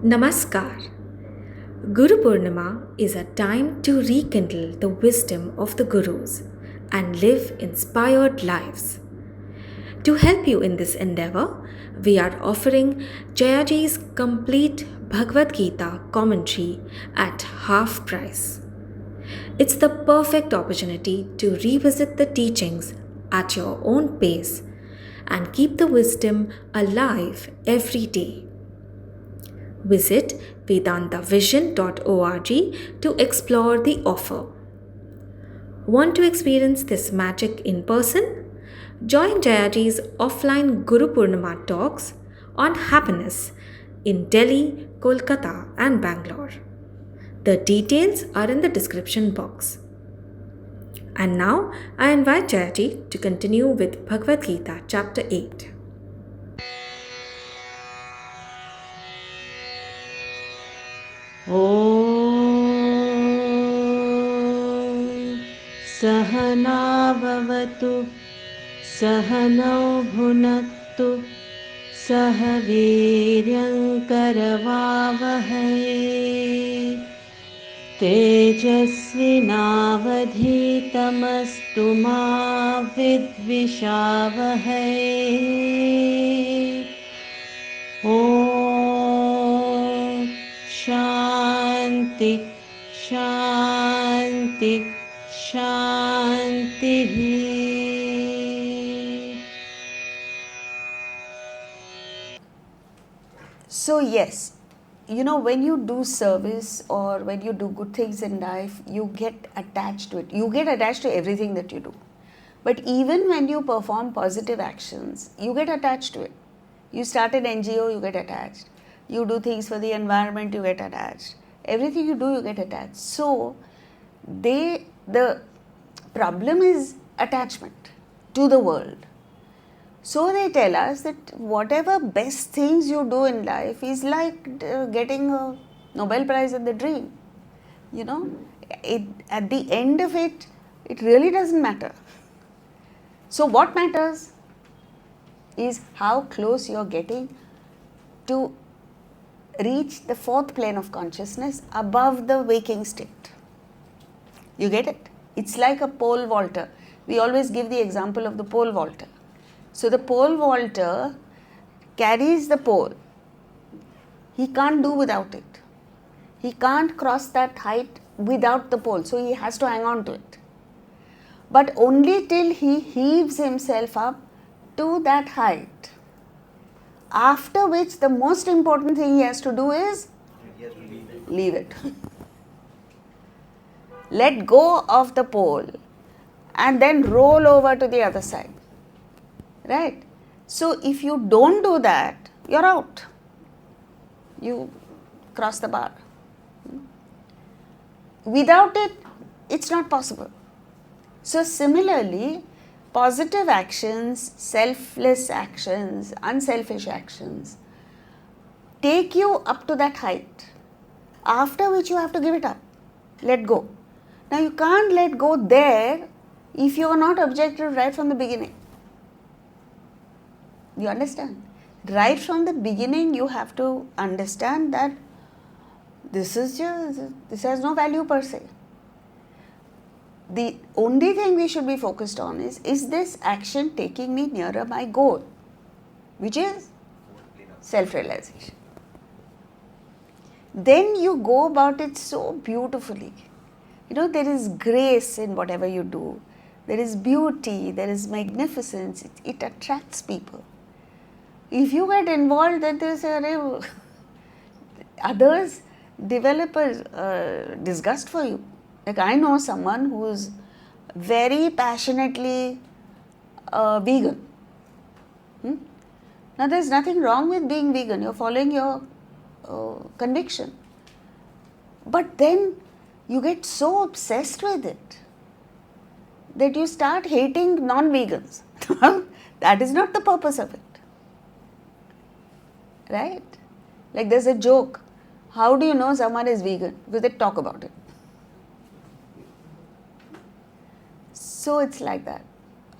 Namaskar. Guru Purnima is a time to rekindle the wisdom of the Gurus and live inspired lives. To help you in this endeavor, we are offering Jayaji's complete Bhagavad Gita commentary at half price. It's the perfect opportunity to revisit the teachings at your own pace and keep the wisdom alive every day. Visit vedantavision.org to explore the offer. Want to experience this magic in person? Join Jayaji's offline Guru Purnima talks on happiness in Delhi, Kolkata, and Bangalore. The details are in the description box. And now I invite Jayaji to continue with Bhagavad Gita chapter 8. ॐ सहनाववतु सहनौ भुनक्तु सह वीर्यङ्करवावहै तेजस्विनावधीतमस्तु मा विद्विषावहै ॐ शान्ति शान्ति शान्तिः So yes, when you do service or when you do good things in life, you get attached to it. You get attached to everything that you do. But even when you perform positive actions, you get attached to it. You start an NGO, you get attached. You do things for the environment, you get attached. Everything you do, you get attached. So the problem is attachment to the world. So they tell us that whatever best things you do in life is like getting a Nobel Prize in the dream. At the end of it, it really doesn't matter. So what matters is how close you're getting to reach the fourth plane of consciousness above the waking state. You get it? It's like a pole vaulter. We always give the example of the pole vaulter. So the pole vaulter carries the pole. He can't do without it. He can't cross that height without the pole. So he has to hang on to it. But only till he heaves himself up to that height. After which the most important thing he has to do is leave it. Let go of the pole and then roll over to the other side. Right? So if you don't do that, you're out. You cross the bar. Without it, it's not possible. So similarly, positive actions, selfless actions, unselfish actions take you up to that height, after which you have to give it up. Let go. Now you can't let go there if you are not objective right from the beginning. You understand? Right from the beginning, you have to understand that this has no value per se. The only thing we should be focused on is this action taking me nearer my goal, which is self-realization. Then you go about it so beautifully. There is grace in whatever you do. There is beauty, there is magnificence. It attracts people. If you get involved, then they say, others develop a disgust for you. Like I know someone who is very passionately vegan. Now there's nothing wrong with being vegan. You're following your conviction. But then you get so obsessed with it that you start hating non-vegans. That is not the purpose of it. Right? Like there's a joke. How do you know someone is vegan? Because they talk about it. So it's like that.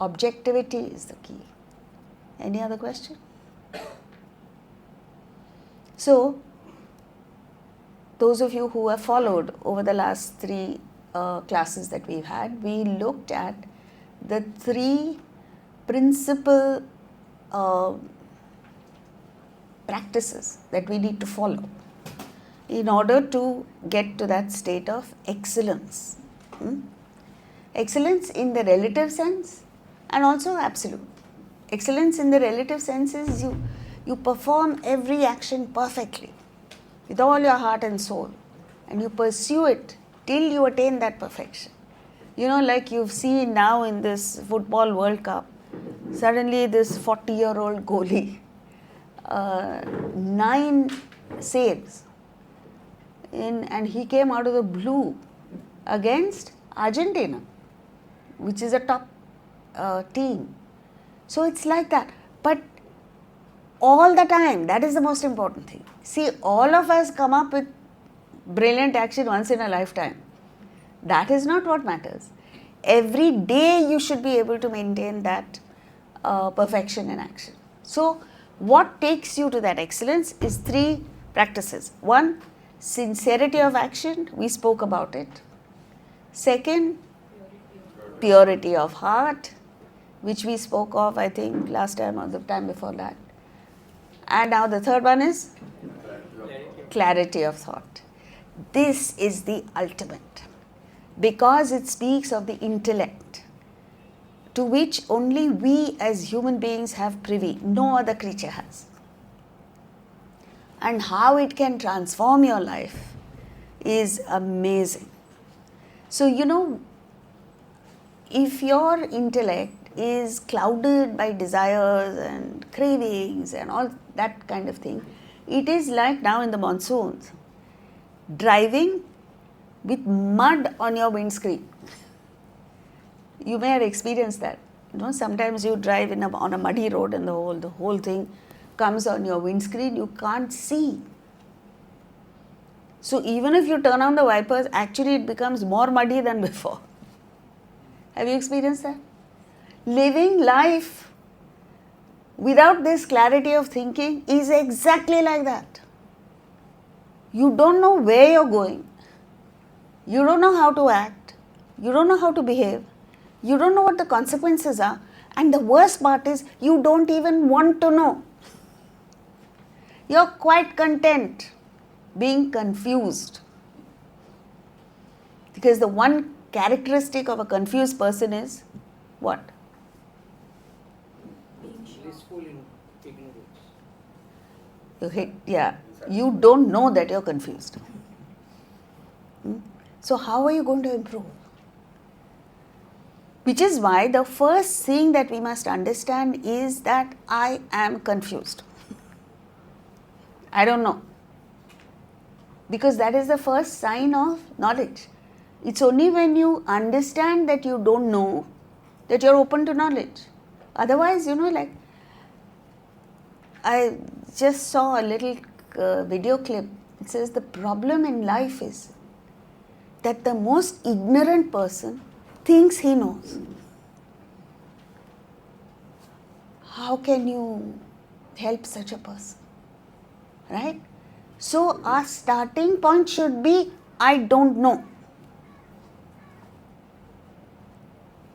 Objectivity is the key. Any other question? So those of you who have followed over the last three classes that we've had, we looked at the three principal practices that we need to follow in order to get to that state of excellence. Excellence in the relative sense and also absolute. Excellence in the relative sense is you perform every action perfectly with all your heart and soul, and you pursue it till you attain that perfection. You know, like you've seen now in this football World Cup, suddenly this 40-year-old goalie, 9 saves, and he came out of the blue against Argentina, which is a top team. So it's like that. But all the time, that is the most important thing. See, all of us come up with brilliant action once in a lifetime. That is not what matters. Every day you should be able to maintain that perfection in action. So what takes you to that excellence is 3 practices. 1, sincerity of action, we spoke about it. 2nd, purity of heart, which we spoke of, I think, last time or the time before that. And now the 3rd one is clarity of thought. This is the ultimate, because it speaks of the intellect to which only we as human beings have privy, no other creature has. And how it can transform your life is amazing. So, you know, if your intellect is clouded by desires and cravings and all that kind of thing, it is like now in the monsoons, driving with mud on your windscreen. You may have experienced that. You know, sometimes you drive on a muddy road and the whole thing comes on your windscreen, you can't see. So even if you turn on the wipers, actually it becomes more muddy than before. Have you experienced that? Living life without this clarity of thinking is exactly like that. You don't know where you're going. You don't know how to act. You don't know how to behave. You don't know what the consequences are. And the worst part is, you don't even want to know. You're quite content being confused. Because the one characteristic of a confused person is what? Blissful in ignorance. You don't know that you're confused. So how are you going to improve? Which is why the first thing that we must understand is that I am confused. I don't know. Because that is the first sign of knowledge. It's only when you understand that you don't know that you're open to knowledge. Otherwise, you know, like, I just saw a little video clip. It says the problem in life is that the most ignorant person thinks he knows. How can you help such a person? Right? So our starting point should be, I don't know.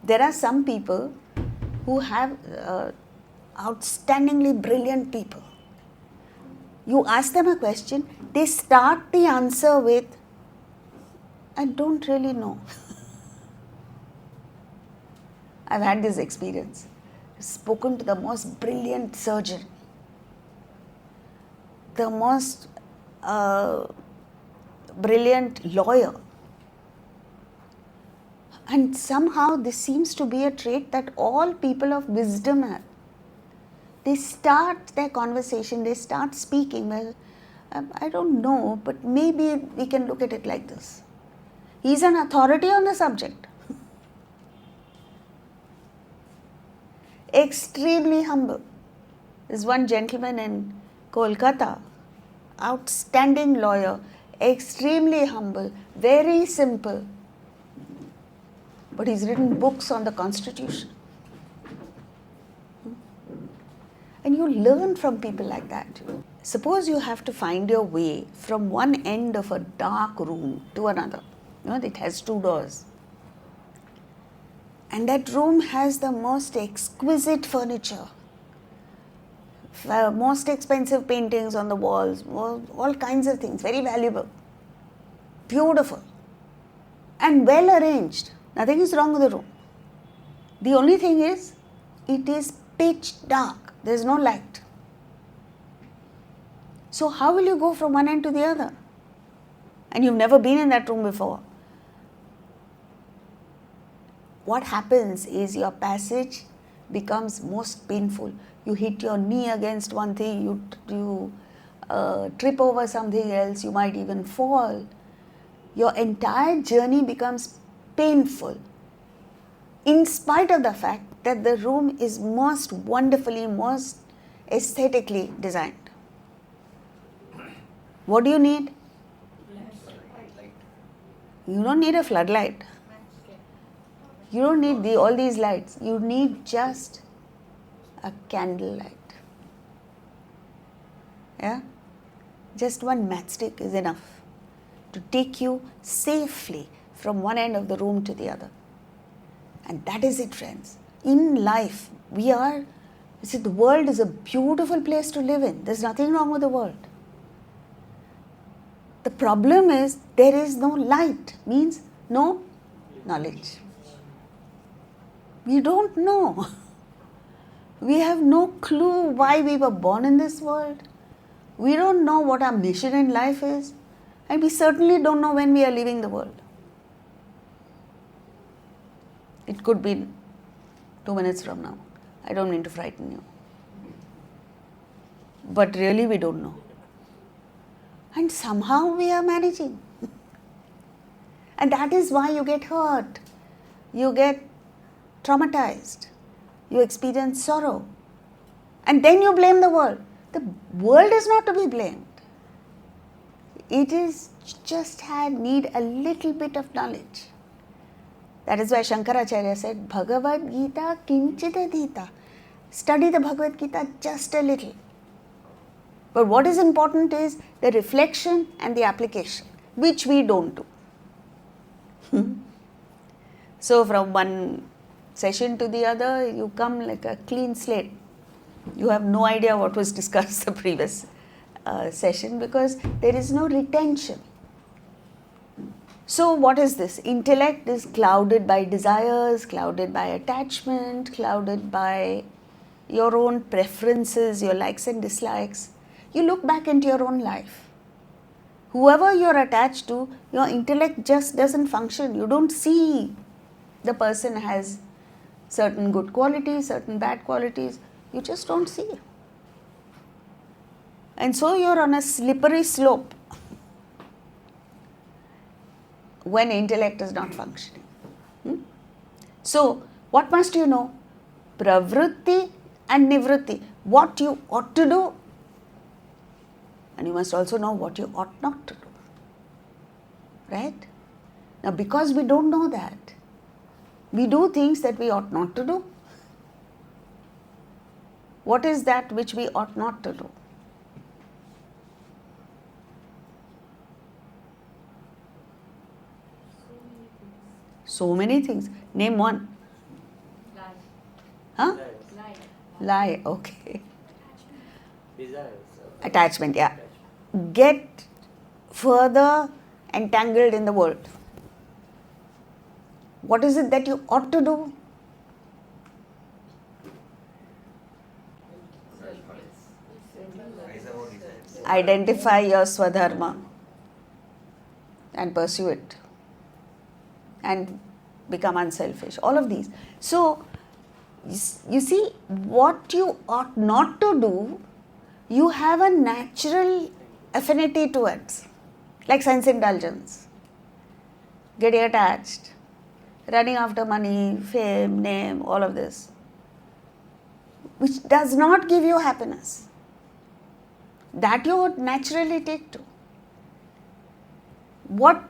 There are some people who have outstandingly brilliant people. You ask them a question, they start the answer with, I don't really know. I've had this experience. I've spoken to the most brilliant surgeon, the most brilliant lawyer. And somehow this seems to be a trait that all people of wisdom have. They start their conversation, they start speaking, well, I don't know, but maybe we can look at it like this. He's an authority on the subject. Extremely humble. There's one gentleman in Kolkata, outstanding lawyer, extremely humble, very simple. But he's written books on the Constitution. And you learn from people like that. suppose you have to find your way from one end of a dark room to another. It has 2 doors. And that room has the most exquisite furniture, most expensive paintings on the walls, all kinds of things, very valuable, beautiful, and well arranged. Nothing is wrong with the room. The only thing is, it is pitch dark. There is no light. So how will you go from one end to the other? And you've never been in that room before. What happens is your passage becomes most painful. You hit your knee against one thing, you trip over something else, you might even fall. Your entire journey becomes painful, in spite of the fact that the room is most wonderfully, most aesthetically designed. What do you need? You don't need a floodlight. You don't need all these lights. You need just a candlelight. Yeah? Just one matchstick is enough to take you safely from one end of the room to the other. And that is it, friends. In life, the world is a beautiful place to live in. There's nothing wrong with the world. The problem is there is no light, means no knowledge. We don't know. We have no clue why we were born in this world. We don't know what our mission in life is. And we certainly don't know when we are leaving the world. It could be 2 minutes from now. I don't mean to frighten you. But really we don't know. And somehow we are managing. And that is why you get hurt. You get traumatized. You experience sorrow. And then you blame the world. The world is not to be blamed. It is just need a little bit of knowledge. That is why Shankaracharya said, Bhagavad Gita kinchita dita. Study the Bhagavad Gita just a little. But what is important is the reflection and the application, which we don't do. So from one session to the other, you come like a clean slate. You have no idea what was discussed the previous session because there is no retention. So what is this? Intellect is clouded by desires, clouded by attachment, clouded by your own preferences, your likes and dislikes. You look back into your own life. Whoever you're attached to, your intellect just doesn't function. You don't see the person has certain good qualities, certain bad qualities. You just don't see. And so you're on a slippery slope when intellect is not functioning. So, what must you know? Pravritti and nivritti. What you ought to do. And you must also know what you ought not to do. Right? Now, because we don't know that, we do things that we ought not to do. What is that which we ought not to do? So many things. Name one. Lie. Huh? Lie. Lie, okay. Desires. Attachment, yeah. Get further entangled in the world. What is it that you ought to do? Identify your swadharma and pursue it and become unselfish. All of these. So, you see, what you ought not to do, you have a natural affinity towards, like sense indulgence, getting attached, running after money, fame, name, all of this, which does not give you happiness. That you would naturally take to. What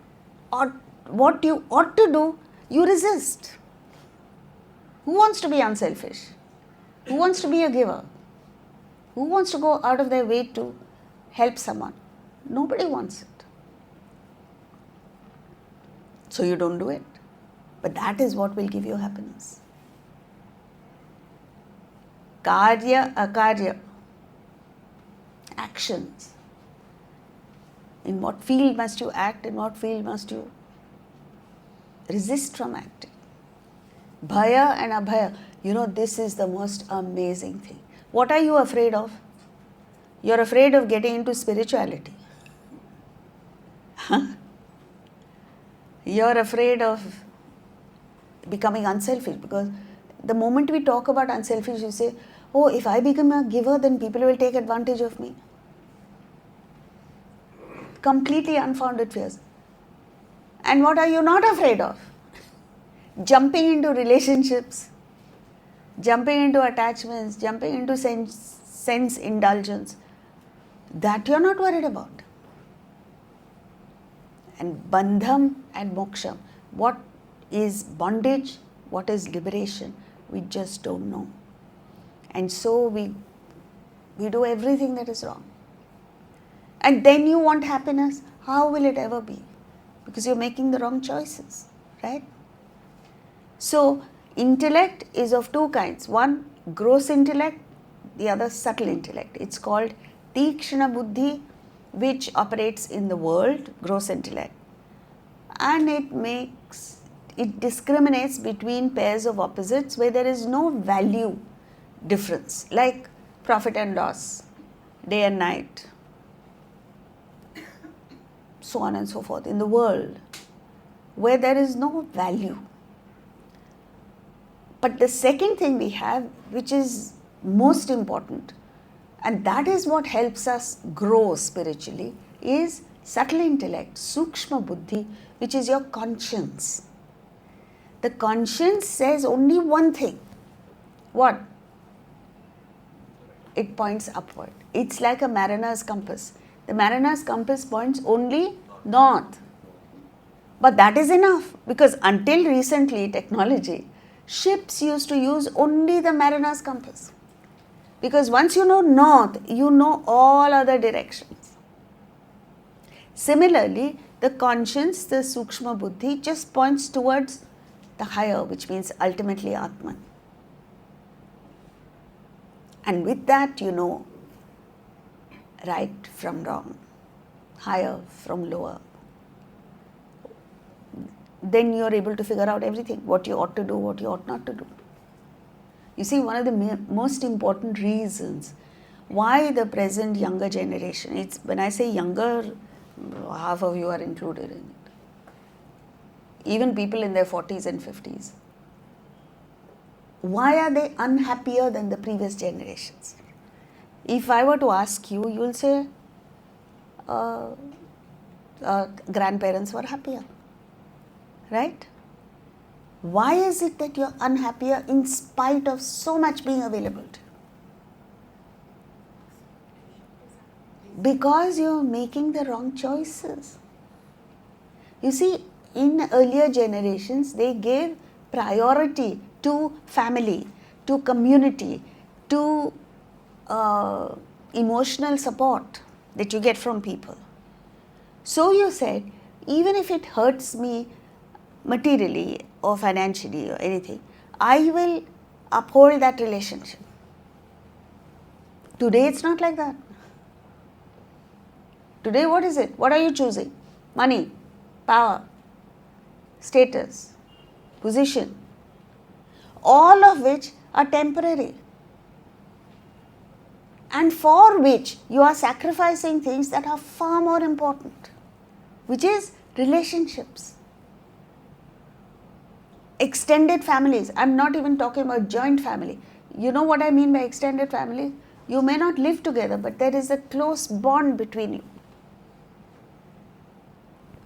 you ought to do, you resist. Who wants to be unselfish? Who wants to be a giver? Who wants to go out of their way to help someone. Nobody wants it. So you don't do it. But that is what will give you happiness. Karya, akarya. Actions. In what field must you act, in what field must you resist from acting. Bhaya and abhaya. This is the most amazing thing. What are you afraid of? You're afraid of getting into spirituality. You're afraid of becoming unselfish, because the moment we talk about unselfish, you say, oh, if I become a giver, then people will take advantage of me. Completely unfounded fears. And what are you not afraid of? Jumping into relationships, jumping into attachments, jumping into sense indulgence. That you're not worried about. And bandham and moksham. What is bondage? What is liberation? We just don't know. And so we do everything that is wrong. And then you want happiness. How will it ever be? Because you're making the wrong choices, right? So, intellect is of two kinds. One, gross intellect, the other, subtle intellect. It's called Tikshana Buddhi, which operates in the world, gross intellect. And it discriminates between pairs of opposites where there is no value difference, like profit and loss, day and night, so on and so forth, in the world, where there is no value. But the second thing we have, which is most important, and that is what helps us grow spiritually, is subtle intellect, sukshma buddhi, which is your conscience. The conscience says only one thing. What? It points upward. It's like a mariner's compass. The mariner's compass points only north. But that is enough, because until recently, technology, ships used to use only the mariner's compass. Because once you know north, you know all other directions. Similarly, the conscience, the sukshma buddhi, just points towards the higher, which means ultimately Atman. And with that, you know right from wrong, higher from lower. Then you are able to figure out everything, what you ought to do, what you ought not to do. You see, one of the most important reasons why the present younger generation, when I say younger, half of you are included in it. Even people in their 40s and 50s. Why are they unhappier than the previous generations? If I were to ask you, you will say, grandparents were happier. Right? Why is it that you're unhappier in spite of so much being available to you? Because you're making the wrong choices. You see, in earlier generations, they gave priority to family, to community, to emotional support that you get from people. So you said, even if it hurts me materially or financially or anything, I will uphold that relationship. Today it's not like that. Today what is it? What are you choosing? Money, power, status, position, all of which are temporary, and for which you are sacrificing things that are far more important, which is relationships. Extended families. I'm not even talking about joint family. You know what I mean by extended family? You may not live together, but there is a close bond between you.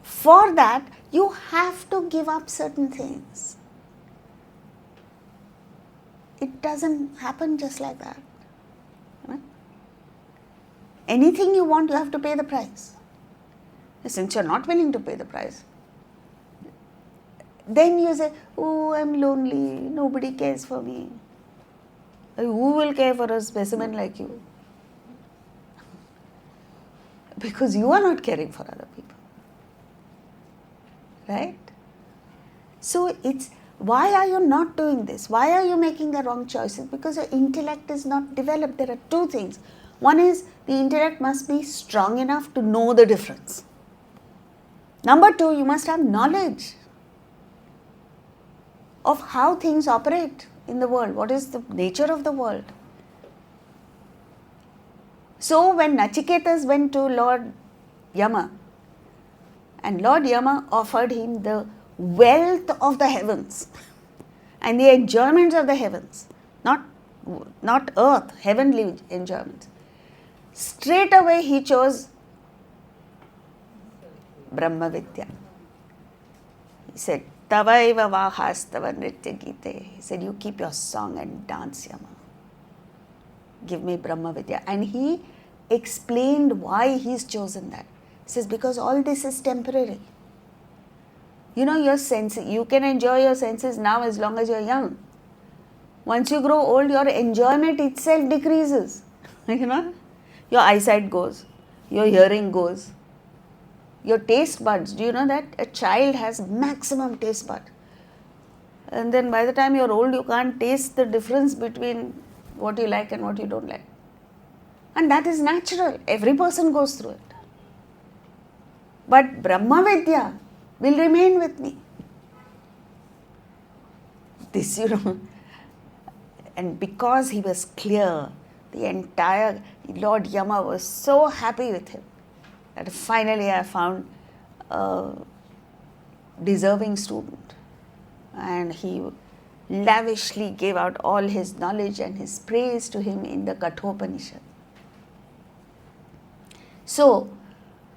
For that, you have to give up certain things. It doesn't happen just like that. Right? Anything you want, you have to pay the price. Since you're not willing to pay the price, then you say, oh, I'm lonely, nobody cares for me. Who will care for a specimen like you? because you are not caring for other people. Right? So it's, why are you not doing this? Why are you making the wrong choices? Because your intellect is not developed. There are two things. One is the intellect must be strong enough to know the difference. Number two, you must have knowledge of how things operate in the world. What is the nature of the world? So when Nachiketas went to Lord Yama, and Lord Yama offered him the wealth of the heavens and the enjoyments of the heavens, not earth, heavenly enjoyments. Straight away he chose Brahma Vidya. He said, Tavaiva vahastava nritya gite. He said, you keep your song and dance, Yama. Give me Brahma Vidya. And he explained why he's chosen that. He says, because all this is temporary. You know, your senses, you can enjoy your senses now as long as you're young. Once you grow old, your enjoyment itself decreases. You know, your eyesight goes, your hearing goes, your taste buds. Do you know that a child has maximum taste bud? And then by the time you're old, you can't taste the difference between what you like and what you don't like. And that is natural. Every person goes through it. But Brahma Vidya will remain with me. This, you know. And because he was clear, the entire Lord Yama was so happy with him that finally I found a deserving student. And he lavishly gave out all his knowledge and his praise to him in the Kathopanishad. So,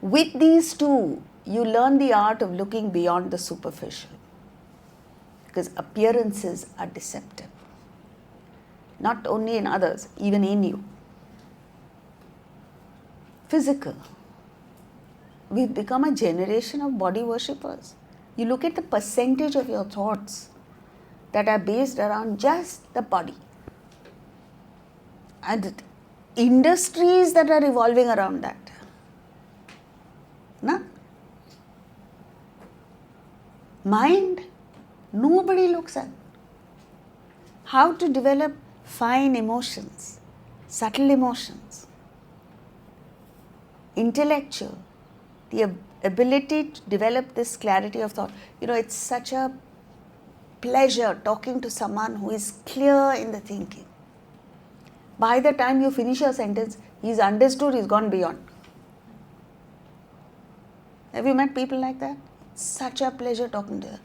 with these two, you learn the art of looking beyond the superficial. Because appearances are deceptive. Not only in others, even in you. Physical. We've become a generation of body worshippers. You look at the percentage of your thoughts that are based around just the body. And industries that are revolving around that. No? Mind, nobody looks at. How to develop fine emotions, subtle emotions. Intellectual, the ability to develop this clarity of thought. You know, it's such a pleasure talking to someone who is clear in the thinking. By the time you finish your sentence, he's understood, he's gone beyond. Have you met people like that? Such a pleasure talking to them.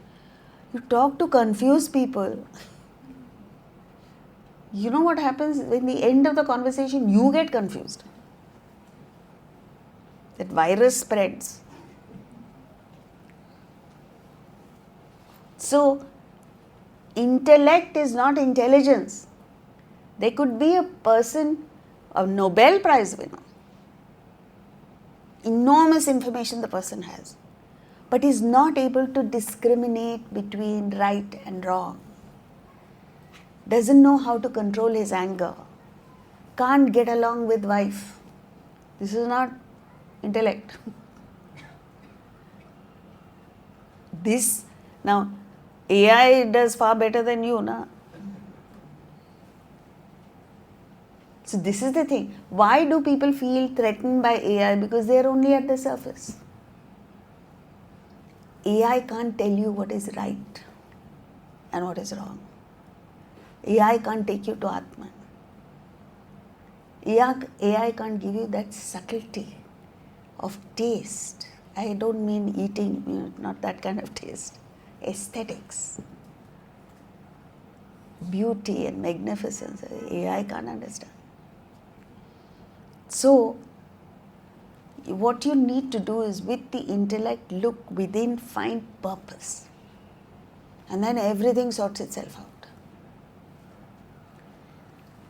You talk to confused people. You know what happens in the end of the conversation? You get confused. That virus spreads. So, intellect is not intelligence. There could be a person, a Nobel Prize winner. Enormous information the person has. But is not able to discriminate between right and wrong. Doesn't know how to control his anger. Can't get along with wife. This is not intellect. This, now, AI does far better than you, na? So this is the thing. Why do people feel threatened by AI? Because they are only at the surface. AI can't tell you what is right and what is wrong. AI can't take you to Atman. AI can't give you that subtlety of taste. I don't mean eating, you know, not that kind of taste. Aesthetics. Beauty and magnificence. AI can't understand. So, what you need to do is with the intellect, look within, find purpose. And then everything sorts itself out.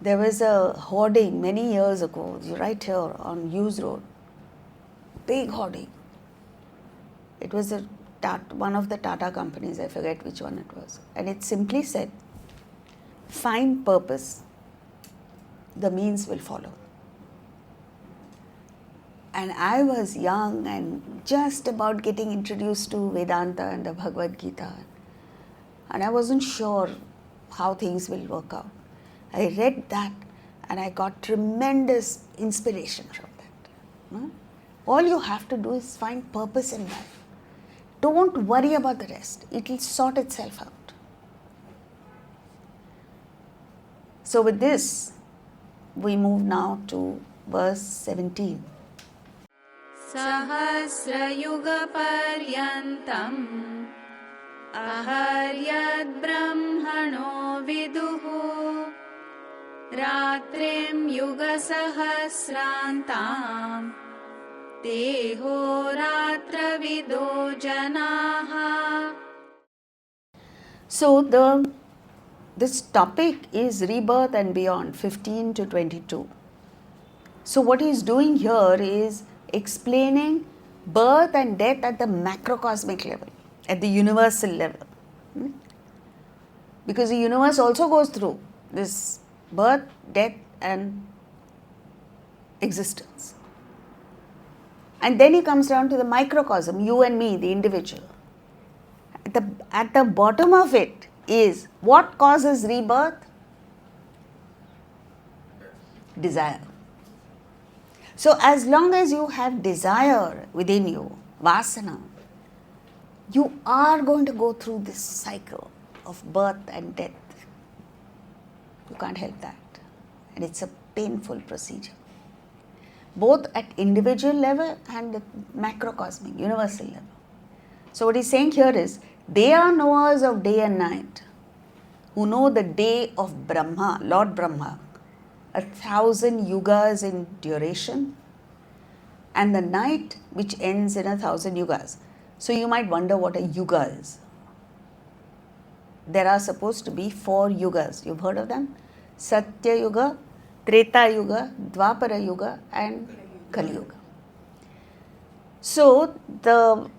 There was a hoarding many years ago, right here on Hughes Road. Big hoarding. It was one of the Tata companies, I forget which one it was. And it simply said, find purpose, the means will follow. And I was young and just about getting introduced to Vedanta and the Bhagavad Gita. And I wasn't sure how things will work out. I read that and I got tremendous inspiration from that. No? All you have to do is find purpose in life. Don't worry about the rest. It will sort itself out. So with this, we move now to verse 17. सहस्रयुगपर्यन्तम् अहर्यद्ब्रह्मणो विदुः रात्रिं युगसहस्रान्ताम् देहोरात्रविदो जनाः. So this topic is rebirth and beyond, 15 to 22. So what he is doing here is explaining birth and death at the macrocosmic level, at the universal level. Because the universe also goes through this birth, death and existence. And then he comes down to the microcosm, you and me, the individual. At the bottom of it is what causes rebirth? Desire. So as long as you have desire within you, vasana, you are going to go through this cycle of birth and death. You can't help that. And it's a painful procedure. Both at individual level and the macrocosmic, universal level. So what he's saying here is, they are knowers of day and night, who know the day of Brahma, Lord Brahma, 1,000 yugas in duration, and the night which ends in 1,000 yugas. So you might wonder what a yuga is. There are supposed to be 4 yugas. You've heard of them? Satya Yuga, Treta Yuga, Dwapara Yuga and Kali Yuga. So the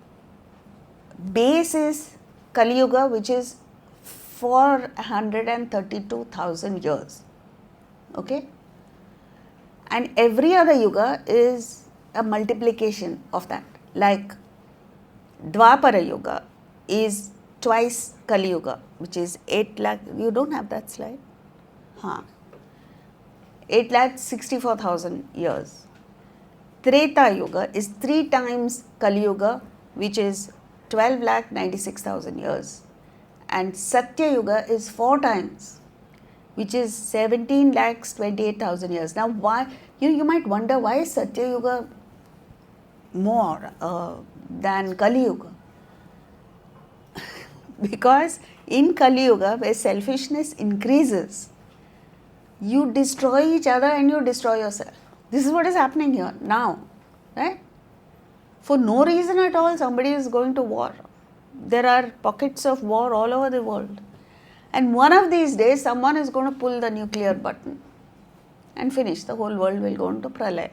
base is Kali Yuga, which is 432,000 years. Okay? And every other yuga is a multiplication of that. Like Dwapara Yuga is twice Kali Yuga, which is 8 lakh. You don't have that slide? 8,64,000 years. Treta Yuga is 3 times Kali Yuga, which is 12,96,000 years. And Satya Yuga is 4 times, which is 17,28,000 years. Now, why? You might wonder, why is Satya Yuga more than Kali Yuga? Because in Kali Yuga, where selfishness increases, you destroy each other and you destroy yourself. This is what is happening here now, right? For no reason at all, somebody is going to war. There are pockets of war all over the world. And one of these days, someone is going to pull the nuclear button and finish. The whole world will go into pralaya.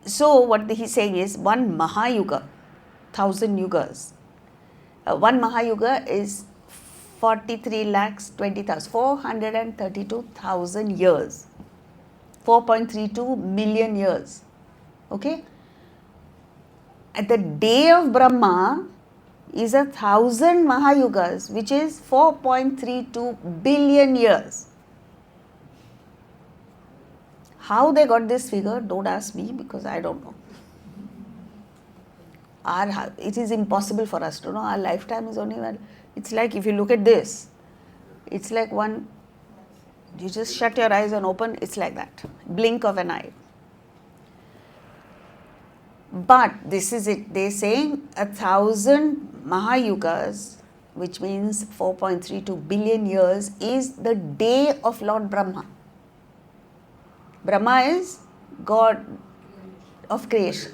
So what he's saying is, one Mahayuga, 1,000 yugas. One Mahayuga is 432,000 years. 4.32 million years. Okay? At the day of Brahma is 1,000 Mahayugas, which is 4.32 billion years. How they got this figure, don't ask me, because I don't know. It is impossible for us to know. Our lifetime is only one. It's like, if you look at this, it's like one, you just shut your eyes and open, it's like that. Blink of an eye. But this is it. They're saying 1,000 Mahayugas, which means 4.32 billion years, is the day of Lord Brahma. Brahma is God of creation.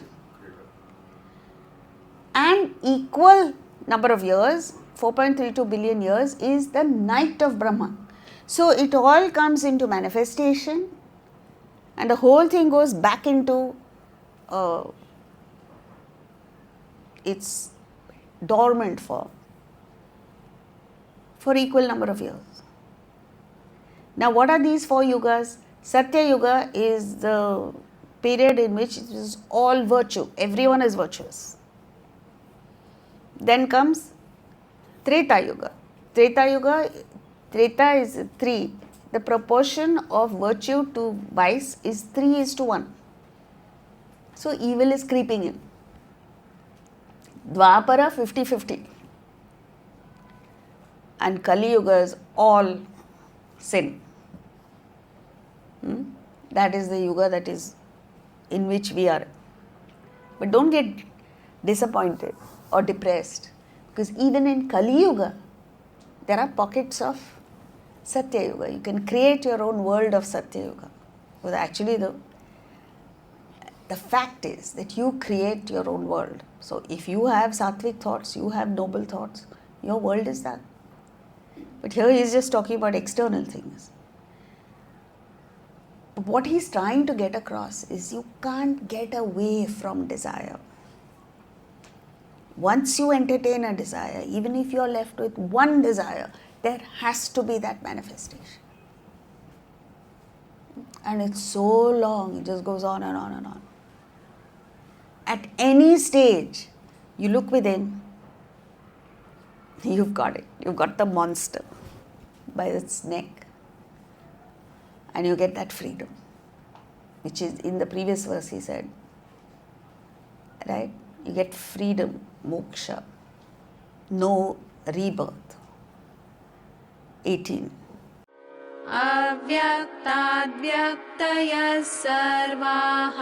And equal number of years, 4.32 billion years, is the night of Brahma. So it all comes into manifestation and the whole thing goes back into its dormant form for equal number of years. Now what are these 4 yugas? Satya Yuga is the period in which it is all virtue. Everyone is virtuous. Then comes Treta Yuga. Treta is 3. The proportion of virtue to vice is 3:1. So evil is creeping in. Dwapara 50-50. And Kali Yuga is all sin. That is the Yuga that is in which we are. But don't get disappointed or depressed, because even in Kali Yuga, there are pockets of Satya Yuga. You can create your own world of Satya Yuga. But actually, the fact is that you create your own world. So if you have sattvic thoughts, you have noble thoughts, your world is that. But here he is just talking about external things. But what he's trying to get across is you can't get away from desire. Once you entertain a desire, even if you're left with one desire, there has to be that manifestation. And it's so long, it just goes on and on and on. At any stage, you look within, you've got it. You've got the monster by its neck. And you get that freedom, which is in the previous verse he said, right? You get freedom, moksha, no rebirth. 18. अव्यक्ताद्व्यक्तयः सर्वाः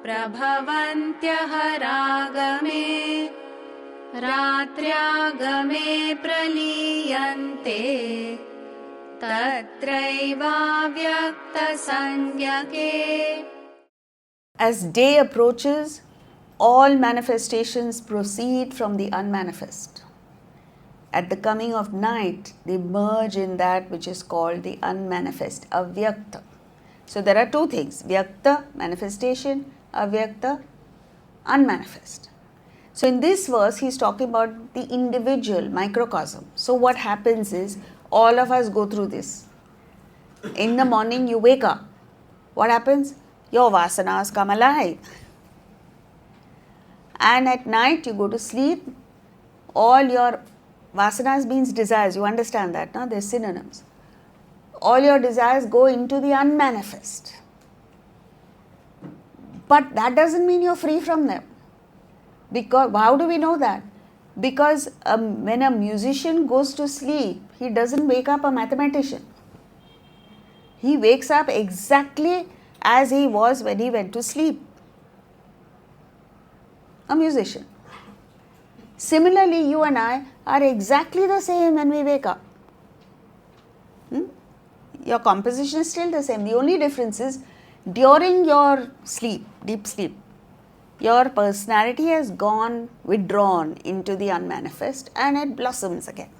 प्रभवन्त्यः रागमे रात्र्यागमे प्रलीयन्ते तत्रैवाव्यक्तसंज्ञके. As day approaches, all manifestations proceed from the unmanifest. At the coming of night, they merge in that which is called the unmanifest, avyakta. So there are two things, vyakta, manifestation, avyakta, unmanifest. So in this verse, he is talking about the individual microcosm. So what happens is, all of us go through this. In the morning, you wake up. What happens? Your vasanas come alive. And at night, you go to sleep. All your vasanas means desires. You understand that, no? They're synonyms. All your desires go into the unmanifest. But that doesn't mean you're free from them. Because how do we know that? Because when a musician goes to sleep, he doesn't wake up a mathematician. He wakes up exactly as he was when he went to sleep. A musician. Similarly, you and I are exactly the same when we wake up. Your composition is still the same. The only difference is during your sleep, deep sleep, your personality has gone, withdrawn into the unmanifest, and it blossoms again.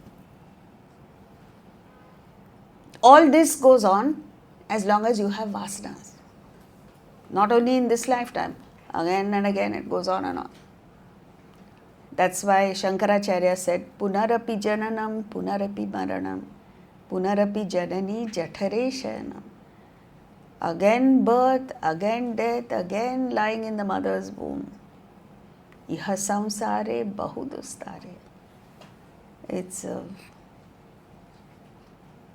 All this goes on as long as you have vasanas. Not only in this lifetime, again and again it goes on and on. That's why Shankaracharya said, Punarapi jananam, punarapi maranam, punarapi janani jathare shayanam. Again birth, again death, again lying in the mother's womb. Iha samsare bahudustare.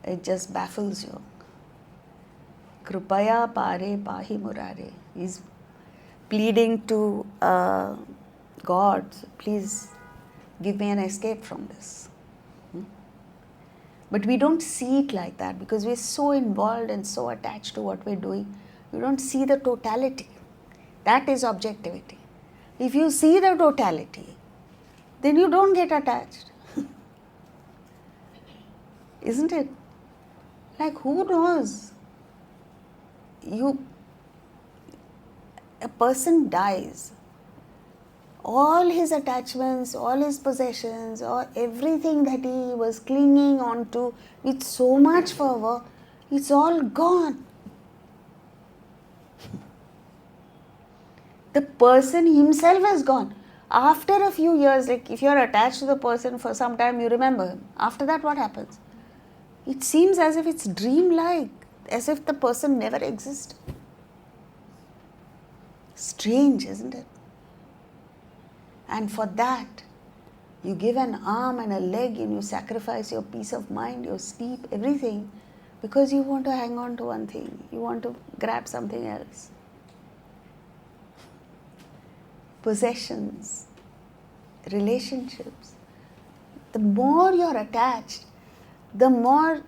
It just baffles you. Krupaya pare pahi murare. He's pleading to God, please give me an escape from this. But we don't see it like that because we're so involved and so attached to what we're doing. We don't see the totality. That is objectivity. If you see the totality, then you don't get attached. Isn't it? Like, who knows? A person dies. All his attachments, all his possessions, or everything that he was clinging on to with so much fervor, it's all gone. The person himself has gone. After a few years, like if you're attached to the person for some time, you remember him. After that, what happens? It seems as if it's dreamlike. as if the person never existed. Strange, isn't it? And for that, you give an arm and a leg and you sacrifice your peace of mind, your sleep, everything, because you want to hang on to one thing. You want to grab something else. Possessions, relationships. The more you're attached, the more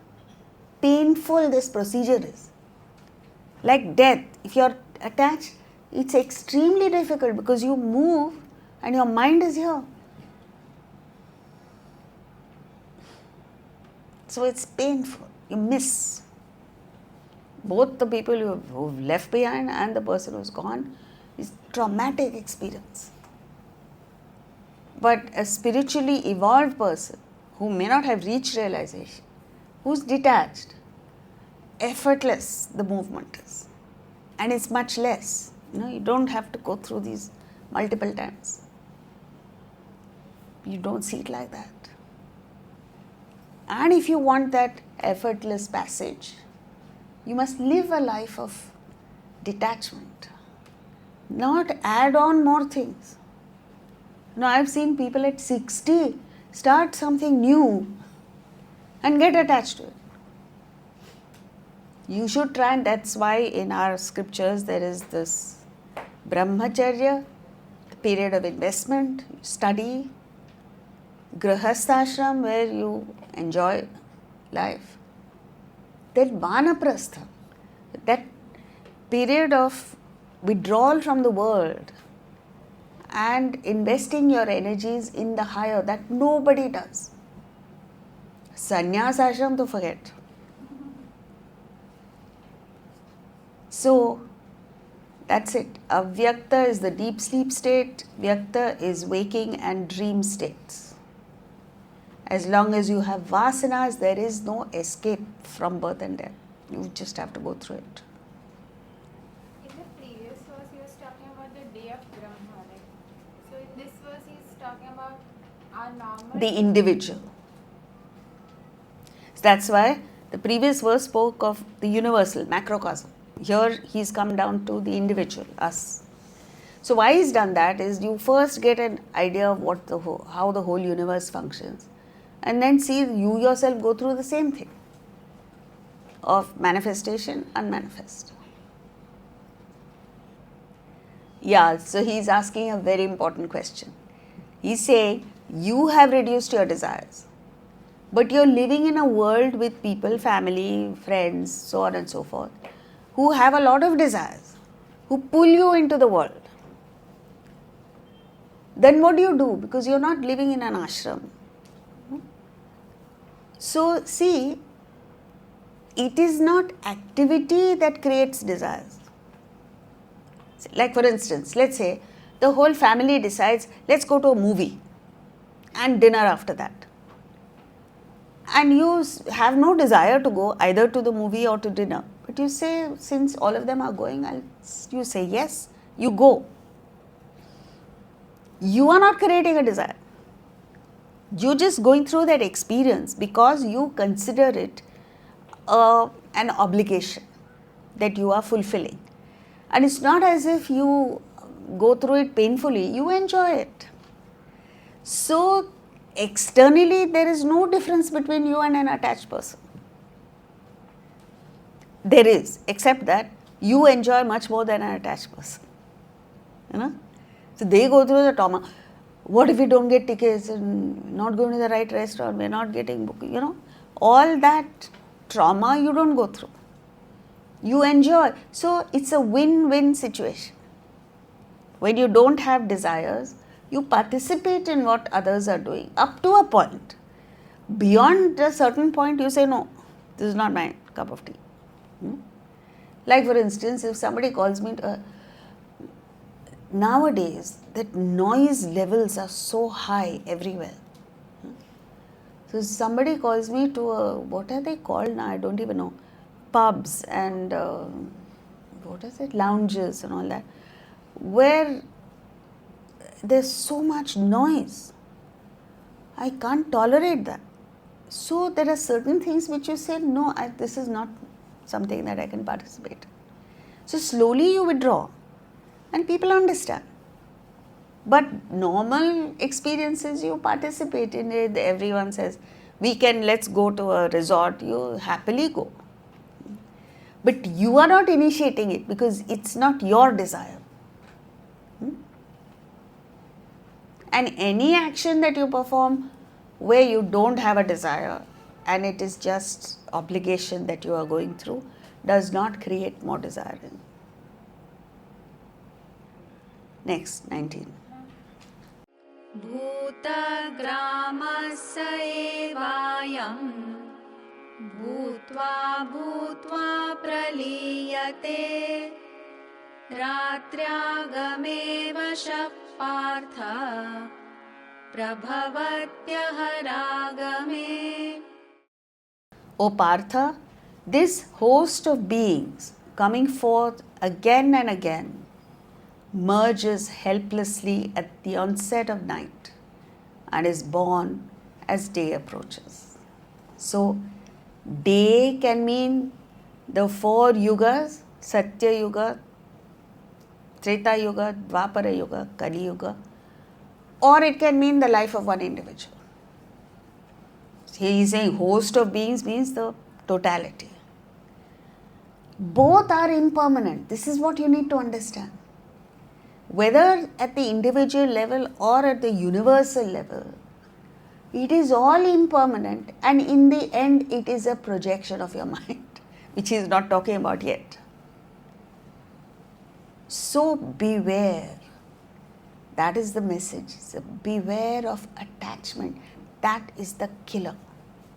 painful this procedure is. Like death, if you're attached, it's extremely difficult because you move and your mind is here. So it's painful. You miss both the people who've left behind and the person who's gone. It's traumatic experience. But a spiritually evolved person who may not have reached realization, who's detached, effortless the movement is. And it's much less. You don't have to go through these multiple times. You don't see it like that. And if you want that effortless passage, you must live a life of detachment, not add on more things. I've seen people at 60 start something new and get attached to it. You should try, and that's why in our scriptures there is this brahmacharya, the period of investment, study, grihasthashram where you enjoy life. Then vanaprastha, that period of withdrawal from the world and investing your energies in the higher, that nobody does. Sannyas ashram to forget. So that's it. Avyakta is the deep sleep state. Vyakta is waking and dream states. As long as you have vasanas, there is no escape from birth and death. You just have to go through it. In the previous verse, he was talking about the day of Brahma, right? So in this verse, he is talking about our normal. The individual. That's why the previous verse spoke of the universal, macrocosm. Here he's come down to the individual, us. So why he's done that is you first get an idea of how the whole universe functions, and then see you yourself go through the same thing of manifestation, unmanifest. Yeah, so he's asking a very important question. He's saying, you have reduced your desires, but you're living in a world with people, family, friends, so on and so forth, who have a lot of desires, who pull you into the world. Then what do you do? Because you're not living in an ashram. So see, it is not activity that creates desires. Like for instance, let's say the whole family decides, let's go to a movie and dinner after that. And you have no desire to go either to the movie or to dinner. But you say, since all of them are going, you say yes, you go. You are not creating a desire. You're just going through that experience because you consider it an obligation that you are fulfilling. And it's not as if you go through it painfully, you enjoy it. So externally, there is no difference between you and an attached person. There is, except that you enjoy much more than an attached person. So they go through the trauma. What if we don't get tickets and not going to the right restaurant, we're not getting booking, all that trauma you don't go through. You enjoy. So it's a win-win situation. When you don't have desires, you participate in what others are doing up to a point. Beyond a certain point, you say, no, this is not my cup of tea. Like for instance, if somebody calls me nowadays, that noise levels are so high everywhere. So somebody calls me to what are they called now? I don't even know. Pubs and lounges and all that, where there's so much noise. I can't tolerate that. So there are certain things which you say, no, this is not something that I can participate. So slowly you withdraw and people understand. But normal experiences, you participate in it. Everyone says, weekend, let's go to a resort. You happily go. But you are not initiating it because it's not your desire. And any action that you perform where you don't have a desire and it is just obligation that you are going through does not create more desire. Next, 19. भूतग्रामस्य एवायं भूत्वा भूत्वा प्रलीयते रात्र्यागमे वशः Partha प्रभवत्यहरागमे. O Partha, this host of beings coming forth again and again merges helplessly at the onset of night and is born as day approaches. So, day can mean the 4 yugas, Satya Yuga, Treta Yuga, Dwapara Yuga, Kali Yuga, or it can mean the life of one individual. He is saying host of beings means the totality. Both are impermanent. This is what you need to understand. Whether at the individual level or at the universal level, it is all impermanent, and in the end it is a projection of your mind, which he is not talking about yet. So beware. That is the message. So beware of attachment. That is the killer.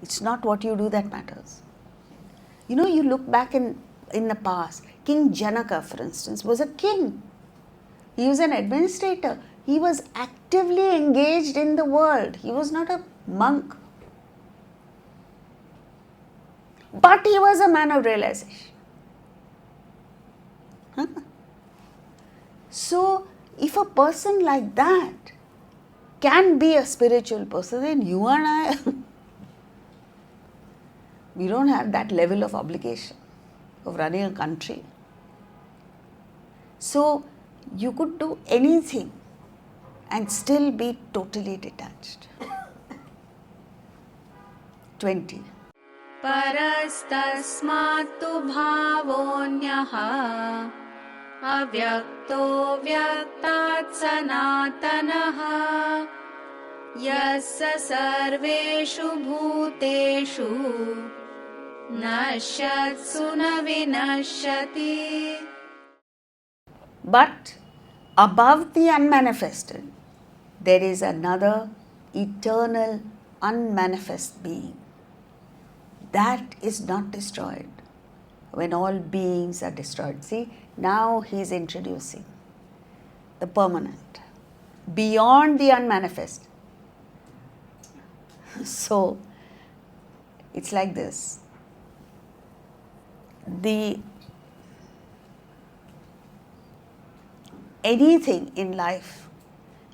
It's not what you do that matters. You know, you look back in the past, King Janaka, for instance, was a king. He was an administrator. He was actively engaged in the world. He was not a monk. But he was a man of realization. So, if a person like that can be a spiritual person, then you and I, we don't have that level of obligation of running a country. So, you could do anything and still be totally detached. 20. परस्तस्मात्तु भावोऽन्यः अव्यक्तो व्यक्तात् सनातनः यस्य सर्वेषु भूतेषु नश्यत्सु न विनश्यति. But above the unmanifested, there is another eternal unmanifest being. That is not destroyed when all beings are destroyed. See, now he is introducing the permanent, beyond the unmanifest. So, it's like this. Anything in life,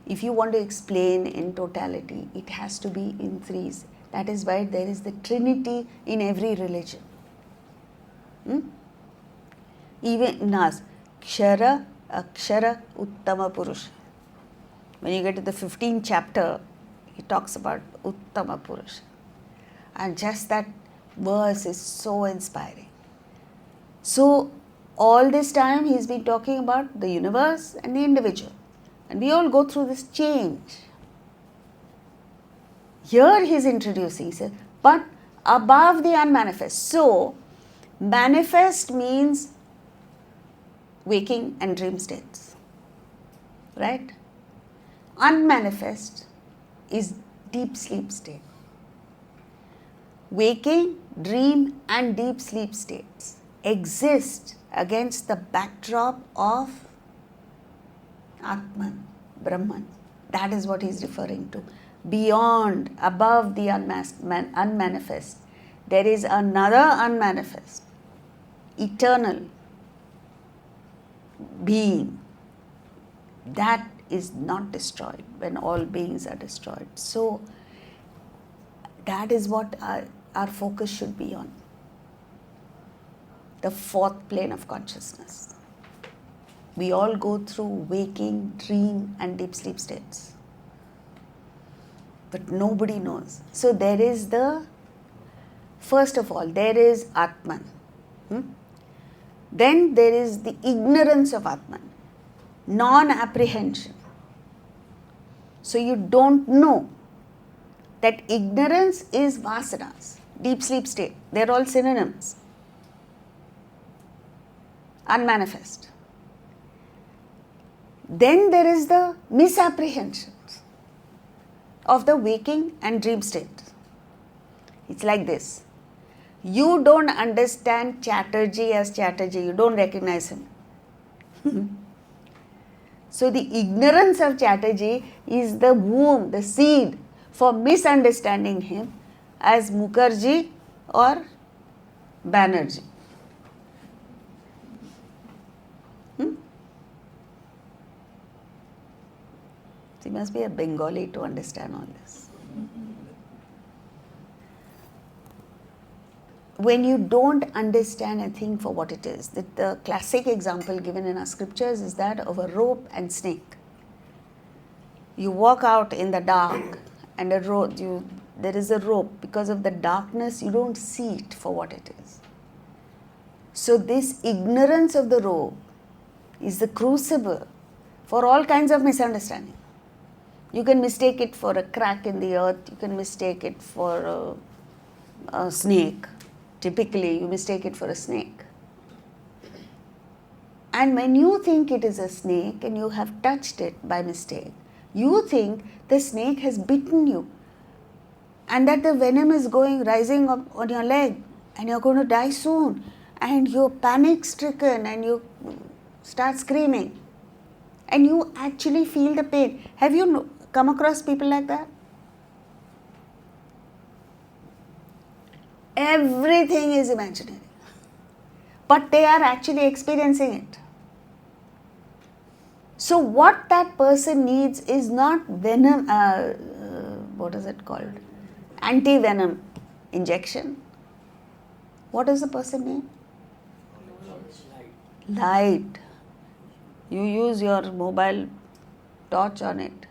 if you want to explain in totality, it has to be in threes. That is why there is the Trinity in every religion. Even in us, Kshara, Akshara, Uttama Purusha. When you get to the 15th chapter, he talks about Uttama Purusha. And just that verse is so inspiring. So, all this time he's been talking about the universe and the individual. And we all go through this change. Here he is introducing, he says, but above the unmanifest. So, manifest means waking and dream states. Right? Unmanifest is deep sleep state. Waking, dream and deep sleep states exist against the backdrop of Atman, Brahman. That is what he is referring to. Beyond, above the unmanifest, there is another unmanifest, eternal being that is not destroyed when all beings are destroyed. So, that is what our focus should be on. the fourth plane of consciousness. We all go through waking, dream and deep sleep states. But nobody knows. So there is first of all, there is Atman. Then there is the ignorance of Atman, non-apprehension. So you don't know that ignorance is vasanas, deep sleep state. They're all synonyms. Unmanifest. Then there is the misapprehensions of the waking and dream state. It's like this. You don't understand Chatterjee as Chatterjee. You don't recognize him. So the ignorance of Chatterjee is the womb, the seed for misunderstanding him as Mukherjee or Banerjee. So you must be a Bengali to understand all this. When you don't understand a thing for what it is, the classic example given in our scriptures is that of a rope and snake. You walk out in the dark and there is a rope. Because of the darkness, you don't see it for what it is. So this ignorance of the rope is the crucible for all kinds of misunderstanding. You can mistake it for a crack in the earth. You can mistake it for a snake. Typically, you mistake it for a snake. And when you think it is a snake and you have touched it by mistake, you think the snake has bitten you and that the venom is rising up on your leg and you're going to die soon. And you're panic stricken and you start screaming. And you actually feel the pain. Have you come across people like that? Everything is imaginary. But they are actually experiencing it. So what that person needs is not venom, what is it called? Anti-venom injection. What does the person need? Light. You use your mobile torch on it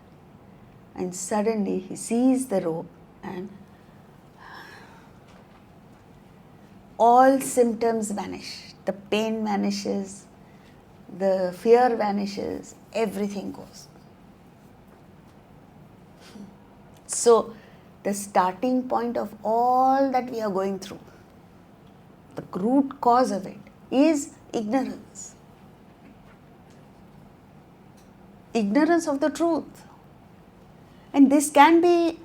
and suddenly he sees the rope and all symptoms vanish. The pain vanishes, the fear vanishes, everything goes. So, the starting point of all that we are going through, the root cause of it is ignorance. Ignorance of the truth. And this can be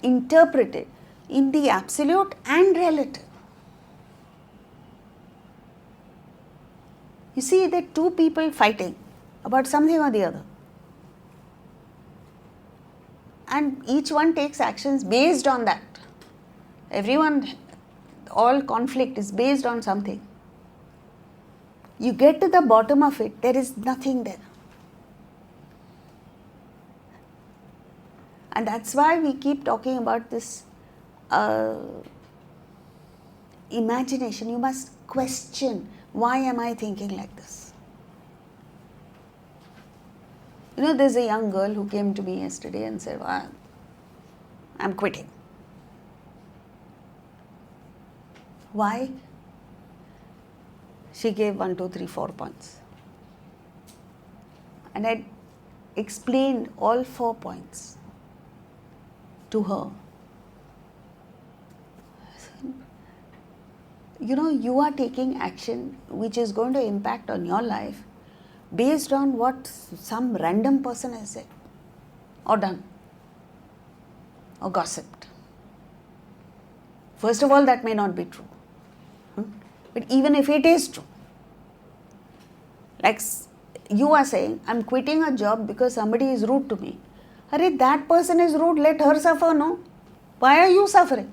interpreted in the absolute and relative. You see, there are two people fighting about something or the other. And each one takes actions based on that. All conflict is based on something. You get to the bottom of it, there is nothing there. And that's why we keep talking about this imagination. You must question, why am I thinking like this? You know, there's a young girl who came to me yesterday and said, well, I'm quitting. Why? She gave 1, 2, 3, 4 points. And I explained all 4 points to her. You know, you are taking action which is going to impact on your life based on what some random person has said or done or gossiped. First of all, that may not be true. But even if it is true, like you are saying, I'm quitting a job because somebody is rude to me. Arey, that person is rude, let her suffer, no? Why are you suffering?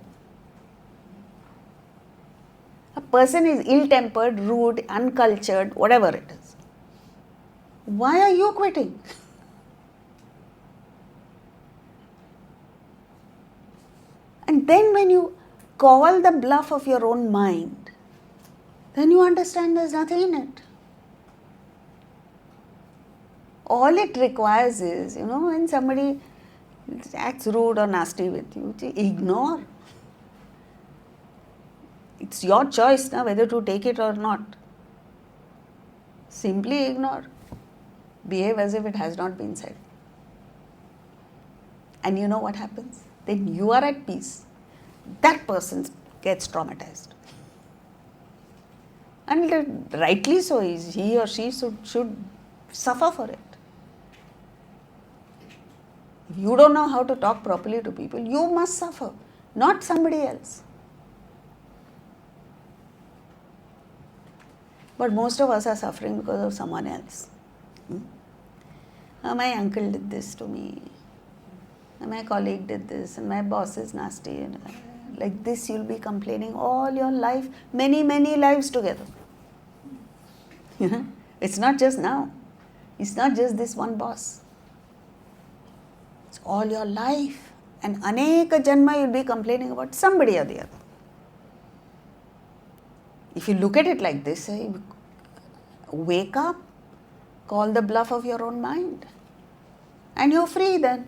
A person is ill-tempered, rude, uncultured, whatever it is. Why are you quitting? And then when you call the bluff of your own mind, then you understand there's nothing in it. All it requires is, when somebody acts rude or nasty with you, to ignore. It's your choice now whether to take it or not. Simply ignore. Behave as if it has not been said. And you know what happens? Then you are at peace. That person gets traumatized. And rightly so, he or she should suffer for it. If you don't know how to talk properly to people, you must suffer, not somebody else. But most of us are suffering because of someone else. My uncle did this to me, and my colleague did this, and my boss is nasty. And like this, you'll be complaining all your life, many, many lives together. It's not just now. It's not just this one boss. It's all your life. And aneka janma you'll be complaining about somebody or the other. If you look at it like this, wake up, call the bluff of your own mind, and you're free then.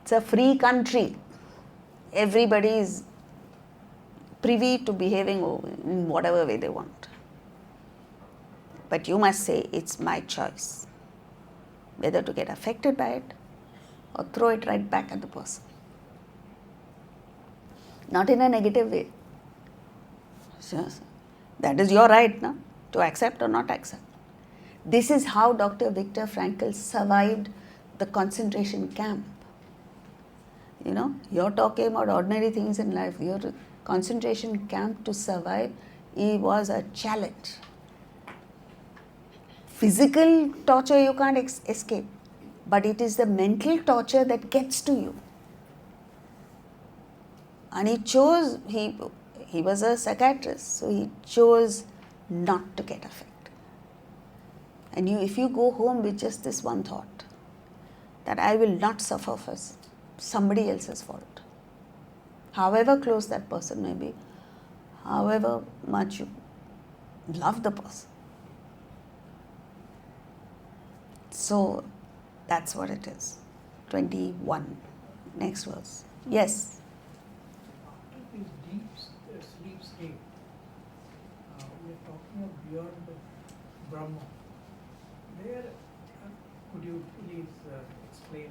It's a free country. Everybody is privy to behaving in whatever way they want. But you must say, it's my choice whether to get affected by it or throw it right back at the person. Not in a negative way. That is your right, no? To accept or not accept. This is how Dr. Viktor Frankl survived the concentration camp. You're talking about ordinary things in life. Your concentration camp to survive, it was a challenge. Physical torture you can't escape, but it is the mental torture that gets to you. And he chose, he was a psychiatrist, so he chose not to get affected. And if you go home with just this one thought, that I will not suffer for somebody else's fault, however close that person may be, however much you love the person. So that's what it is. 21. Next verse. Yes. After this deep sleep state, we are talking of beyond the Brahma. There, could you please explain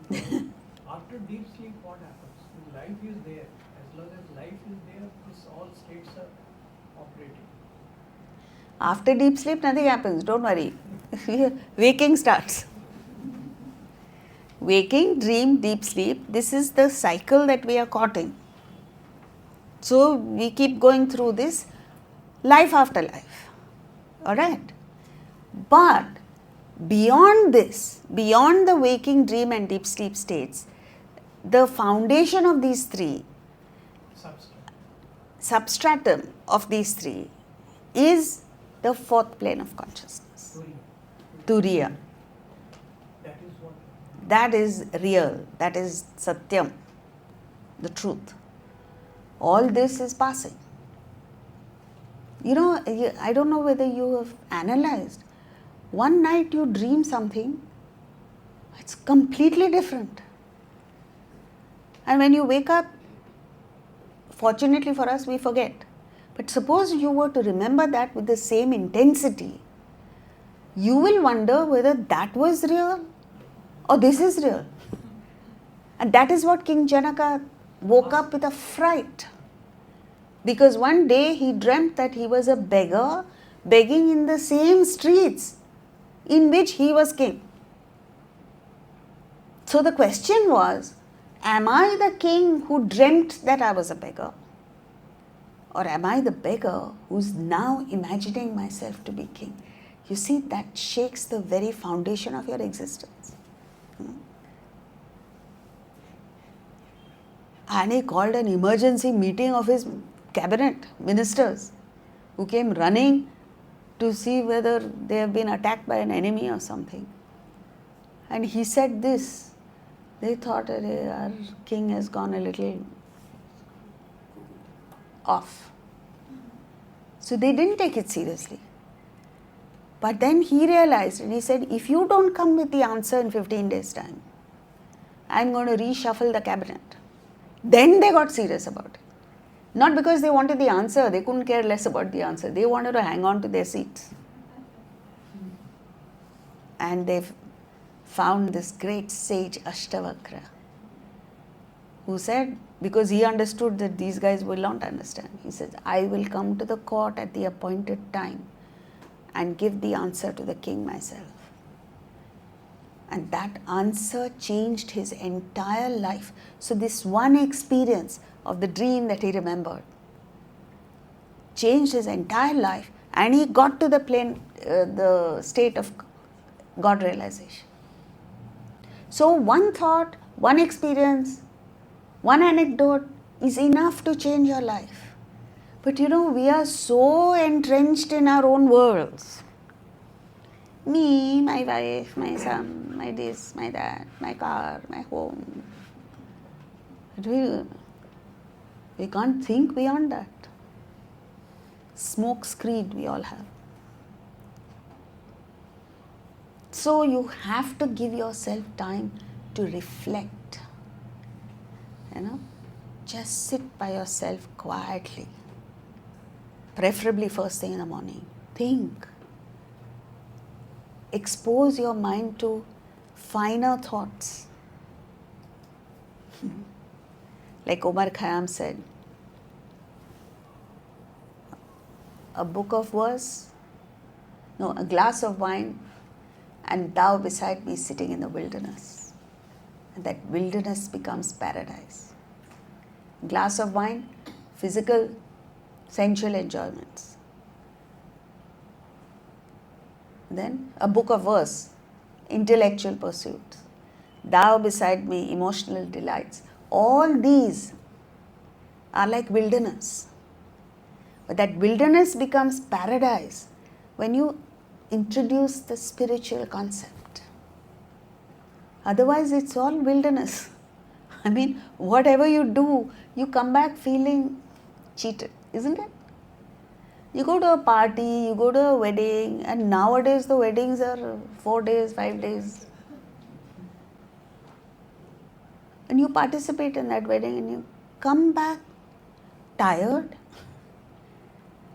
this? After deep sleep, what happens? Life is there. As long as life is there, all states are operating. After deep sleep, nothing happens. Don't worry. Waking starts. Waking, dream, deep sleep. This is the cycle that we are caught in. So we keep going through this life after life. Alright? But beyond this, beyond the waking, dream and deep sleep states, the foundation of these three, substratum of these three, is the fourth plane of consciousness. Turiya. That is what? That is real. That is Satyam, the truth. All this is passing. I don't know whether you have analyzed. One night you dream something, it's completely different. And when you wake up, fortunately for us, we forget. But suppose you were to remember that with the same intensity, you will wonder whether that was real or this is real. And that is what King Janaka woke up with a fright. Because one day he dreamt that he was a beggar begging in the same streets in which he was king. So the question was, am I the king who dreamt that I was a beggar? Or am I the beggar who's now imagining myself to be king? You see, that shakes the very foundation of your existence. And he called an emergency meeting of his cabinet ministers who came running to see whether they have been attacked by an enemy or something. And he said this, They thought our king has gone a little off. So they didn't take it seriously. But then he realized and he said, if you don't come with the answer in 15 days' time, I'm going to reshuffle the cabinet. Then they got serious about it. Not because they wanted the answer, they couldn't care less about the answer. They wanted to hang on to their seats. And they've found this great sage Ashtavakra, who said, because he understood that these guys will not understand, he says, I will come to the court at the appointed time and give the answer to the king myself. And that answer changed his entire life. So this one experience of the dream that he remembered changed his entire life, and he got to the state of God realization. So one thought, one experience, one anecdote is enough to change your life. But we are so entrenched in our own worlds. Me, my wife, my son, my this, my that, my car, my home. We can't think beyond that. Smoke screen we all have. So you have to give yourself time to reflect. Just sit by yourself quietly. Preferably first thing in the morning. Think. Expose your mind to finer thoughts. Like Omar Khayyam said, a glass of wine, and thou beside me sitting in the wilderness. And that wilderness becomes paradise. Glass of wine, physical, sensual enjoyments. Then a book of verse, intellectual pursuits. Thou beside me, emotional delights. All these are like wilderness. But that wilderness becomes paradise when you introduce the spiritual concept. Otherwise, it's all wilderness. Whatever you do, you come back feeling cheated, isn't it? You go to a party, you go to a wedding, and nowadays the weddings are 4 days, 5 days. And you participate in that wedding and you come back tired.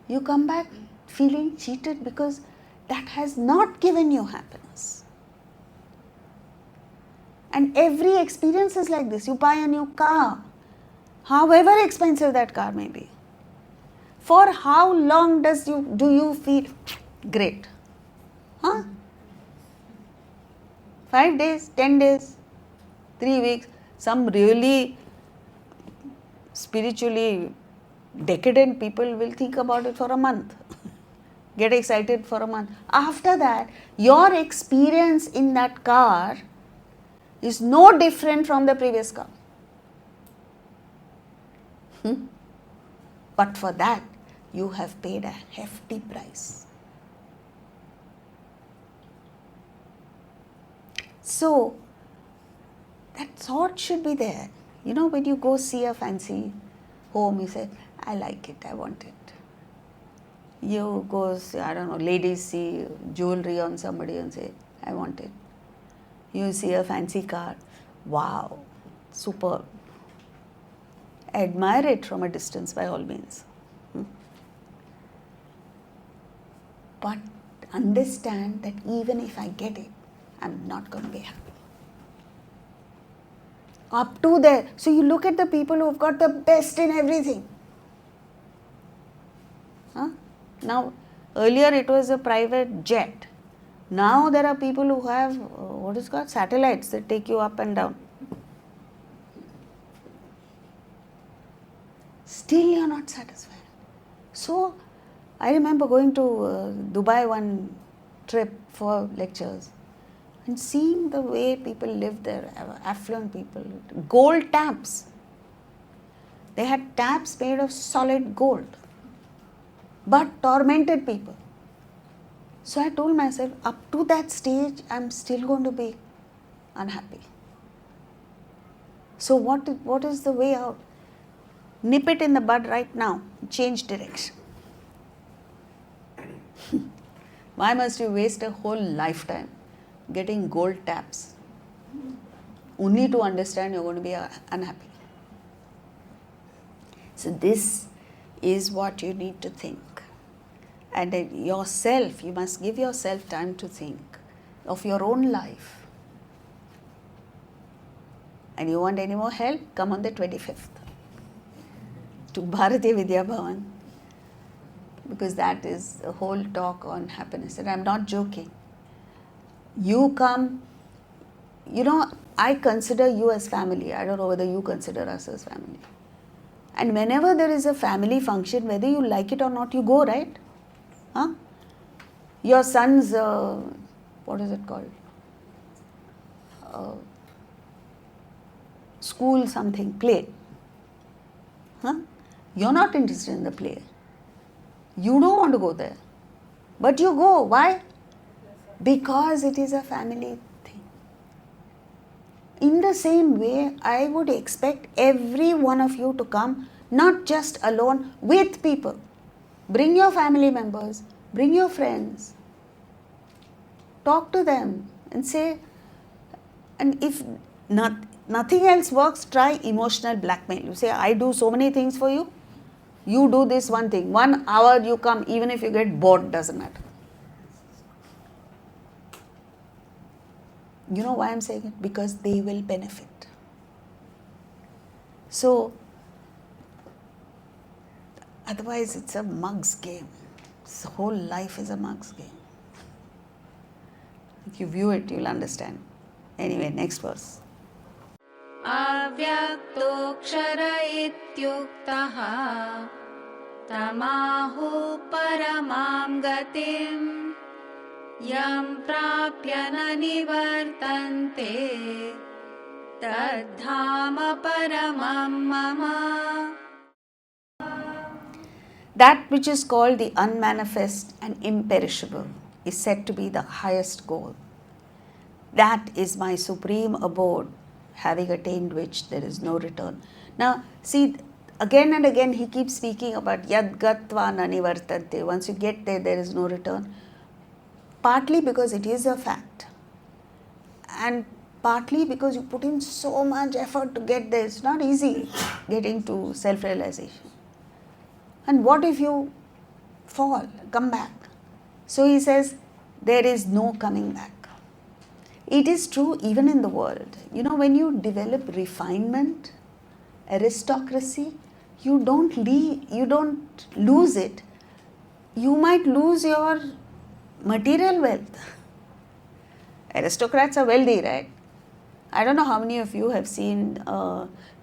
You come back feeling cheated because that has not given you happiness. And every experience is like this. You buy a new car, however expensive that car may be. For how long do you feel great? 5 days, 10 days, 3 weeks. Some really spiritually decadent people will think about it for a month. Get excited for a month. After that, your experience in that car is no different from the previous car. But for that, you have paid a hefty price. So, that thought should be there. When you go see a fancy home, you say, I like it, I want it. You go, ladies see jewelry on somebody and say, I want it. You see a fancy car, wow, superb. Admire it from a distance by all means. But understand that even if I get it, I'm not going to be happy. Up to there. So you look at the people who've got the best in everything. Now, earlier it was a private jet. Now there are people who have, satellites that take you up and down. Still you are not satisfied. So, I remember going to Dubai one trip for lectures and seeing the way people live there, affluent people, gold taps. They had taps made of solid gold, but tormented people. So I told myself, up to that stage, I'm still going to be unhappy. So what is the way out? Nip it in the bud right now. Change direction. Why must you waste a whole lifetime getting gold taps only to understand you're going to be unhappy? So this is what you need to think. And yourself, you must give yourself time to think of your own life. And you want any more help? Come on the 25th to Bharatiya Vidya Bhavan, because that is a whole talk on happiness. And I'm not joking. You come, I consider you as family. I don't know whether you consider us as family. And whenever there is a family function, whether you like it or not, you go, right? Huh? Your son's, what is it called? School something, play. Huh? You're not interested in the play. You don't want to go there. But you go. Why? Because it is a family thing. In the same way, I would expect every one of you to come, not just alone, with people. Bring your family members, bring your friends. Talk to them and say, and if nothing else works, try emotional blackmail. You say, I do so many things for you. You do this one thing. 1 hour you come, even if you get bored, doesn't matter. You know why I'm saying it? Because they will benefit. So, otherwise it's a mug's game. This whole life is a mug's game. If you view it, you'll understand. Anyway, next verse. अव्यक्तोऽक्षर इत्युक्तः तमाहुः परमां गतिम् यं प्राप्य न निवर्तन्ते तद्धाम परमं मम. That which is called the unmanifest and imperishable is said to be the highest goal. That is my supreme abode, having attained which there is no return. Now, see, again and again he keeps speaking about yad gatva na nivartante. Once you get there, there is no return. Partly because it is a fact, and partly because you put in so much effort to get there. It's not easy getting to self-realization. And what if you fall, come back? So he says, there is no coming back. It is true even in the world. When you develop refinement, aristocracy, you don't lose it. You might lose your material wealth. Aristocrats are wealthy, right? I don't know how many of you have seen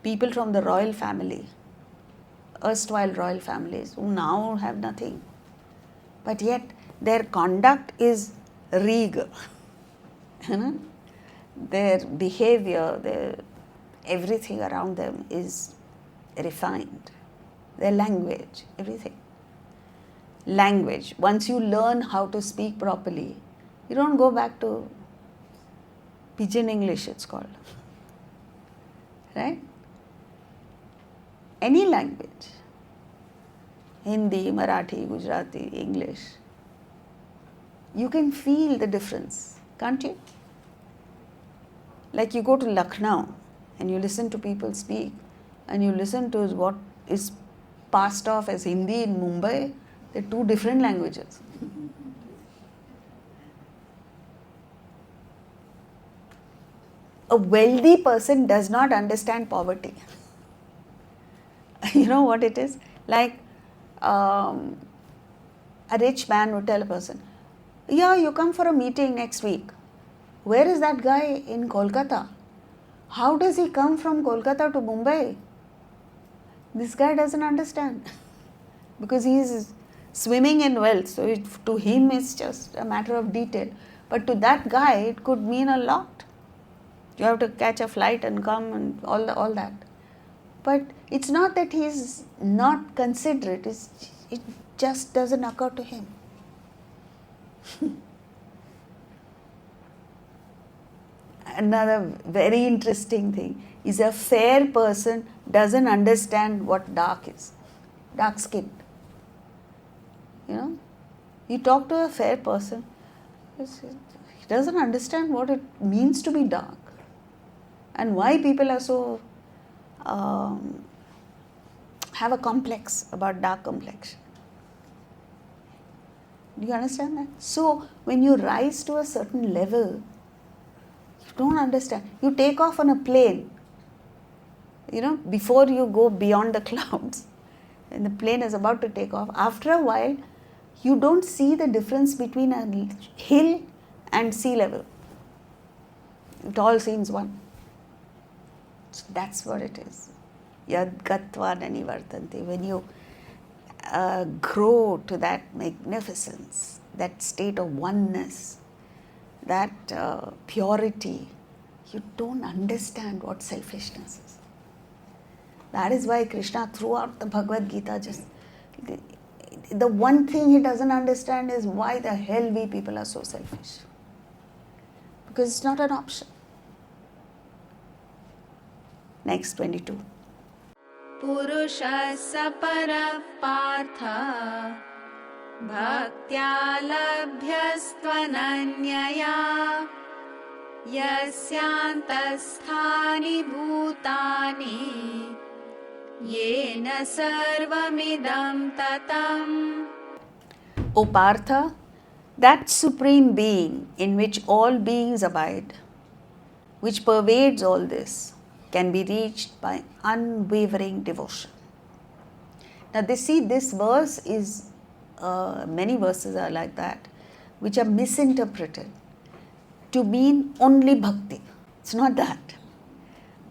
people from the royal family, erstwhile royal families, who now have nothing. But yet their conduct is regal. Their behavior, everything around them is refined. Their language, everything. Language. Once you learn how to speak properly, you don't go back to pidgin English, it's called. Right? Any language. Hindi, Marathi, Gujarati, English. You can feel the difference, can't you? Like you go to Lucknow and you listen to people speak and you listen to what is passed off as Hindi in Mumbai, they're two different languages. A wealthy person does not understand poverty. You know what it is? Like a rich man would tell a person, yeah, you come for a meeting next week. Where is that guy in Kolkata? How does he come from Kolkata to Mumbai? This guy doesn't understand because he is swimming in wealth. So to him it's just a matter of detail. But to that guy it could mean a lot. You have to catch a flight and come and all that. But it's not that he is not considerate. It just doesn't occur to him. another very interesting thing is a fair person doesn't understand what dark is. Dark skinned. You know, you talk to a fair person, he doesn't understand what it means to be dark and why people are so have a complex about dark complexion. Do you understand that? So when you rise to a certain level, you don't understand. You take off on a plane, you know, before you go beyond the clouds, and the plane is about to take off. After a while, you don't see the difference between a hill and sea level. It all seems one. So that's what it is. Yad gatva nanivartanti. When you grow to that magnificence, that state of oneness, that purity, you don't understand what selfishness is. That is why Krishna throughout the Bhagavad Gita the one thing he doesn't understand is why the hell we people are so selfish. Because it's not an option. Next, 22. पुरुषः स परः पार्थ भक्त्या लभ्यस्त्वनन्यया यस्यान्तस्थानि भूतानि येन सर्वमिदं ततम्. O Partha, that supreme being in which all beings abide, which pervades all this, can be reached by unwavering devotion. Now this verse is, many verses are like that, which are misinterpreted to mean only bhakti. It's not that.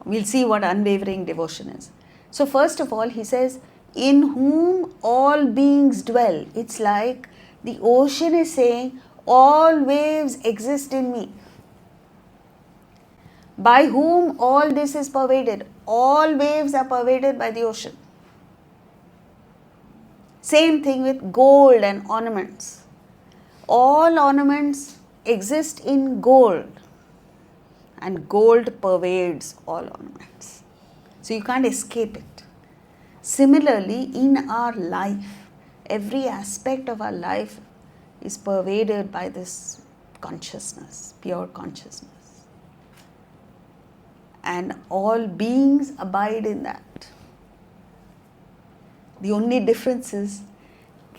We'll see what unwavering devotion is. So first of all, he says, in whom all beings dwell. It's like the ocean is saying, all waves exist in me. By whom all this is pervaded. All waves are pervaded by the ocean. Same thing with gold and ornaments. All ornaments exist in gold, and gold pervades all ornaments. So you can't escape it. Similarly, in our life, every aspect of our life is pervaded by this consciousness, pure consciousness. And all beings abide in that. The only difference is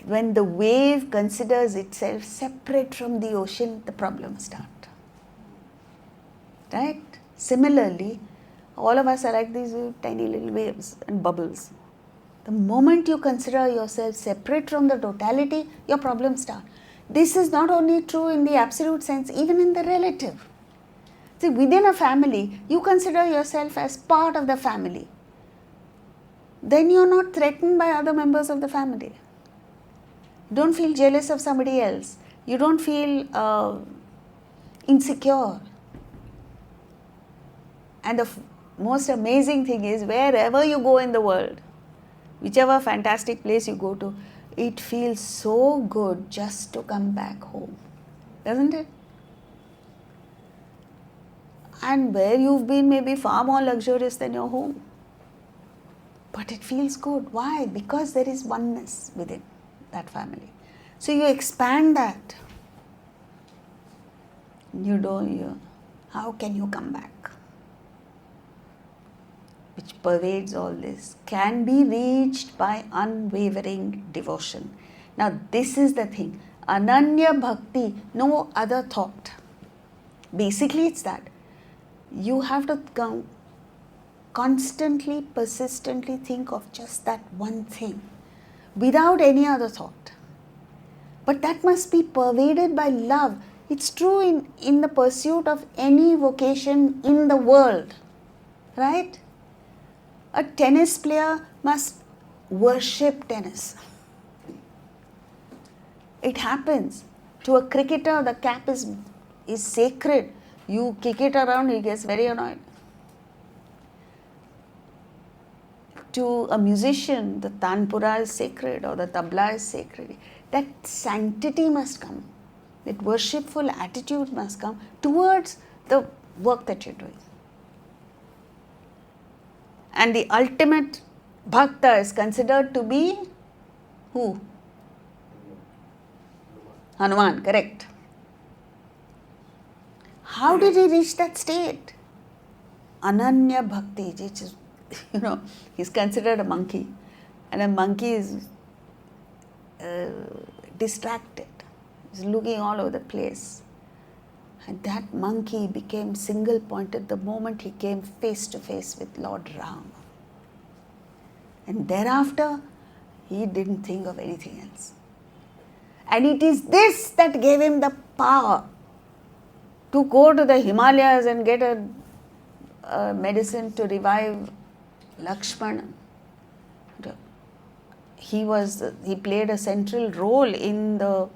when the wave considers itself separate from the ocean, the problems start. Right? Similarly, all of us are like these tiny little waves and bubbles. The moment you consider yourself separate from the totality, your problems start. This is not only true in the absolute sense, even in the relative. See, within a family, you consider yourself as part of the family. Then you're not threatened by other members of the family. Don't feel jealous of somebody else. You don't feel insecure. And the most amazing thing is, wherever you go in the world, whichever fantastic place you go to, it feels so good just to come back home. Doesn't it? And where you've been may be far more luxurious than your home. But it feels good. Why? Because there is oneness within that family. So you expand that. How can you come back? Which pervades all this, can be reached by unwavering devotion. Now this is the thing. Ananya bhakti, no other thought. Basically it's that. You have to constantly, persistently think of just that one thing without any other thought. But that must be pervaded by love. It's true in the pursuit of any vocation in the world, right? A tennis player must worship tennis. It happens. To a cricketer, the cap is sacred. You kick it around, he gets very annoyed. To a musician, the tanpura is sacred or the tabla is sacred. That sanctity must come. That worshipful attitude must come towards the work that you're doing. And the ultimate bhakta is considered to be who? Hanuman, correct. How did he reach that state? Ananya bhakti, which is, he's considered a monkey. And a monkey is distracted. He's looking all over the place. And that monkey became single pointed the moment he came face to face with Lord Rama. And thereafter, he didn't think of anything else. And it is this that gave him the power to go to the Himalayas and get a medicine to revive Lakshmana. He played a central role in the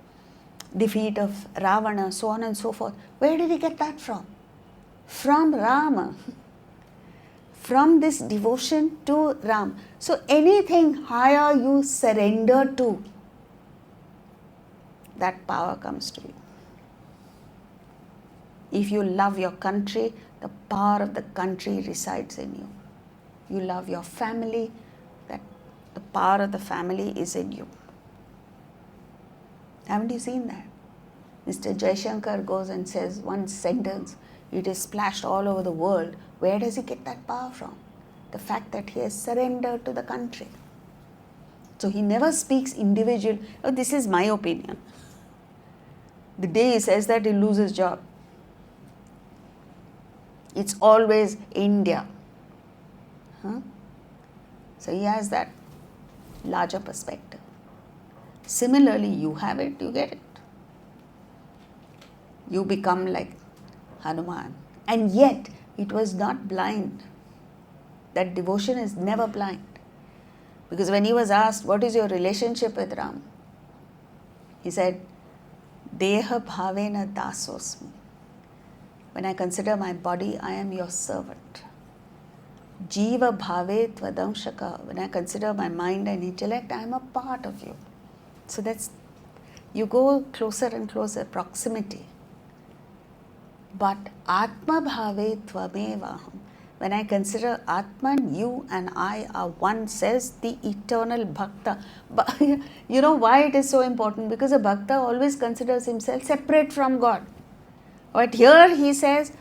defeat of Ravana, so on and so forth. Where did he get that from? From Rama. From this devotion to Ram. So anything higher you surrender to, that power comes to you. If you love your country, the power of the country resides in you. You love your family, that the power of the family is in you. Haven't you seen that? Mr. Jaishankar goes and says one sentence, it is splashed all over the world. Where does he get that power from? The fact that he has surrendered to the country. So he never speaks individual. Oh, this is my opinion. The day he says that, he loses his job. It's always India. So he has that larger perspective. Similarly, you have it, you get it. You become like Hanuman. And yet, it was not blind. That devotion is never blind. Because when he was asked, what is your relationship with Ram? He said, Deha bhavena dasosmi. When I consider my body, I am your servant. Jiva bhave tvadamshaka. When I consider my mind and intellect, I am a part of you. So you go closer and closer, proximity. But Atma bhave tvamevaham. When I consider Atman, you and I are one, says the eternal Bhakta. But you know why it is so important? Because a Bhakta always considers himself separate from God. But here he says,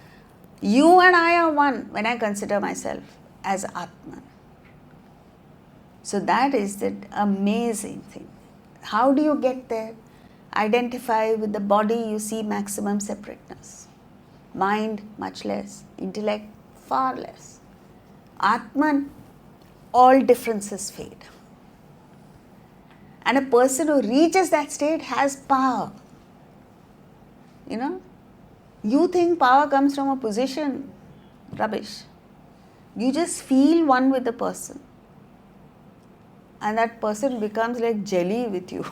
you and I are one when I consider myself as Atman. So that is the amazing thing. How do you get there? Identify with the body, you see maximum separateness. Mind, much less. Intellect, far less. Atman, all differences fade. And a person who reaches that state has power. You think power comes from a position, rubbish. You just feel one with the person. And that person becomes like jelly with you.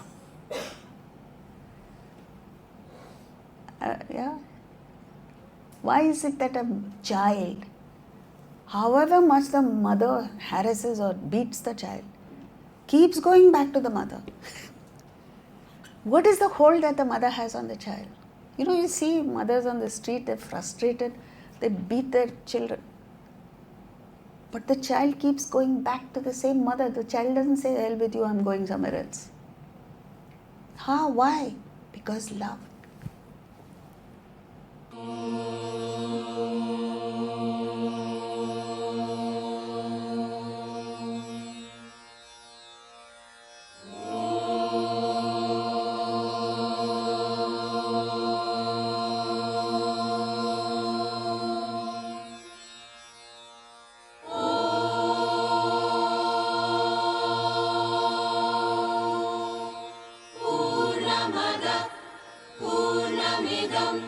Yeah. Why is it that a child, however much the mother harasses or beats the child, keeps going back to the mother? What is the hold that the mother has on the child? You see mothers on the street, they're frustrated, they beat their children. But the child keeps going back to the same mother. The child doesn't say, hell with you, I'm going somewhere else. How? Why? Because love. पूर्णमिदं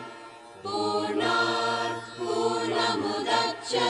पूर्णात् पूर्णमुदच्यते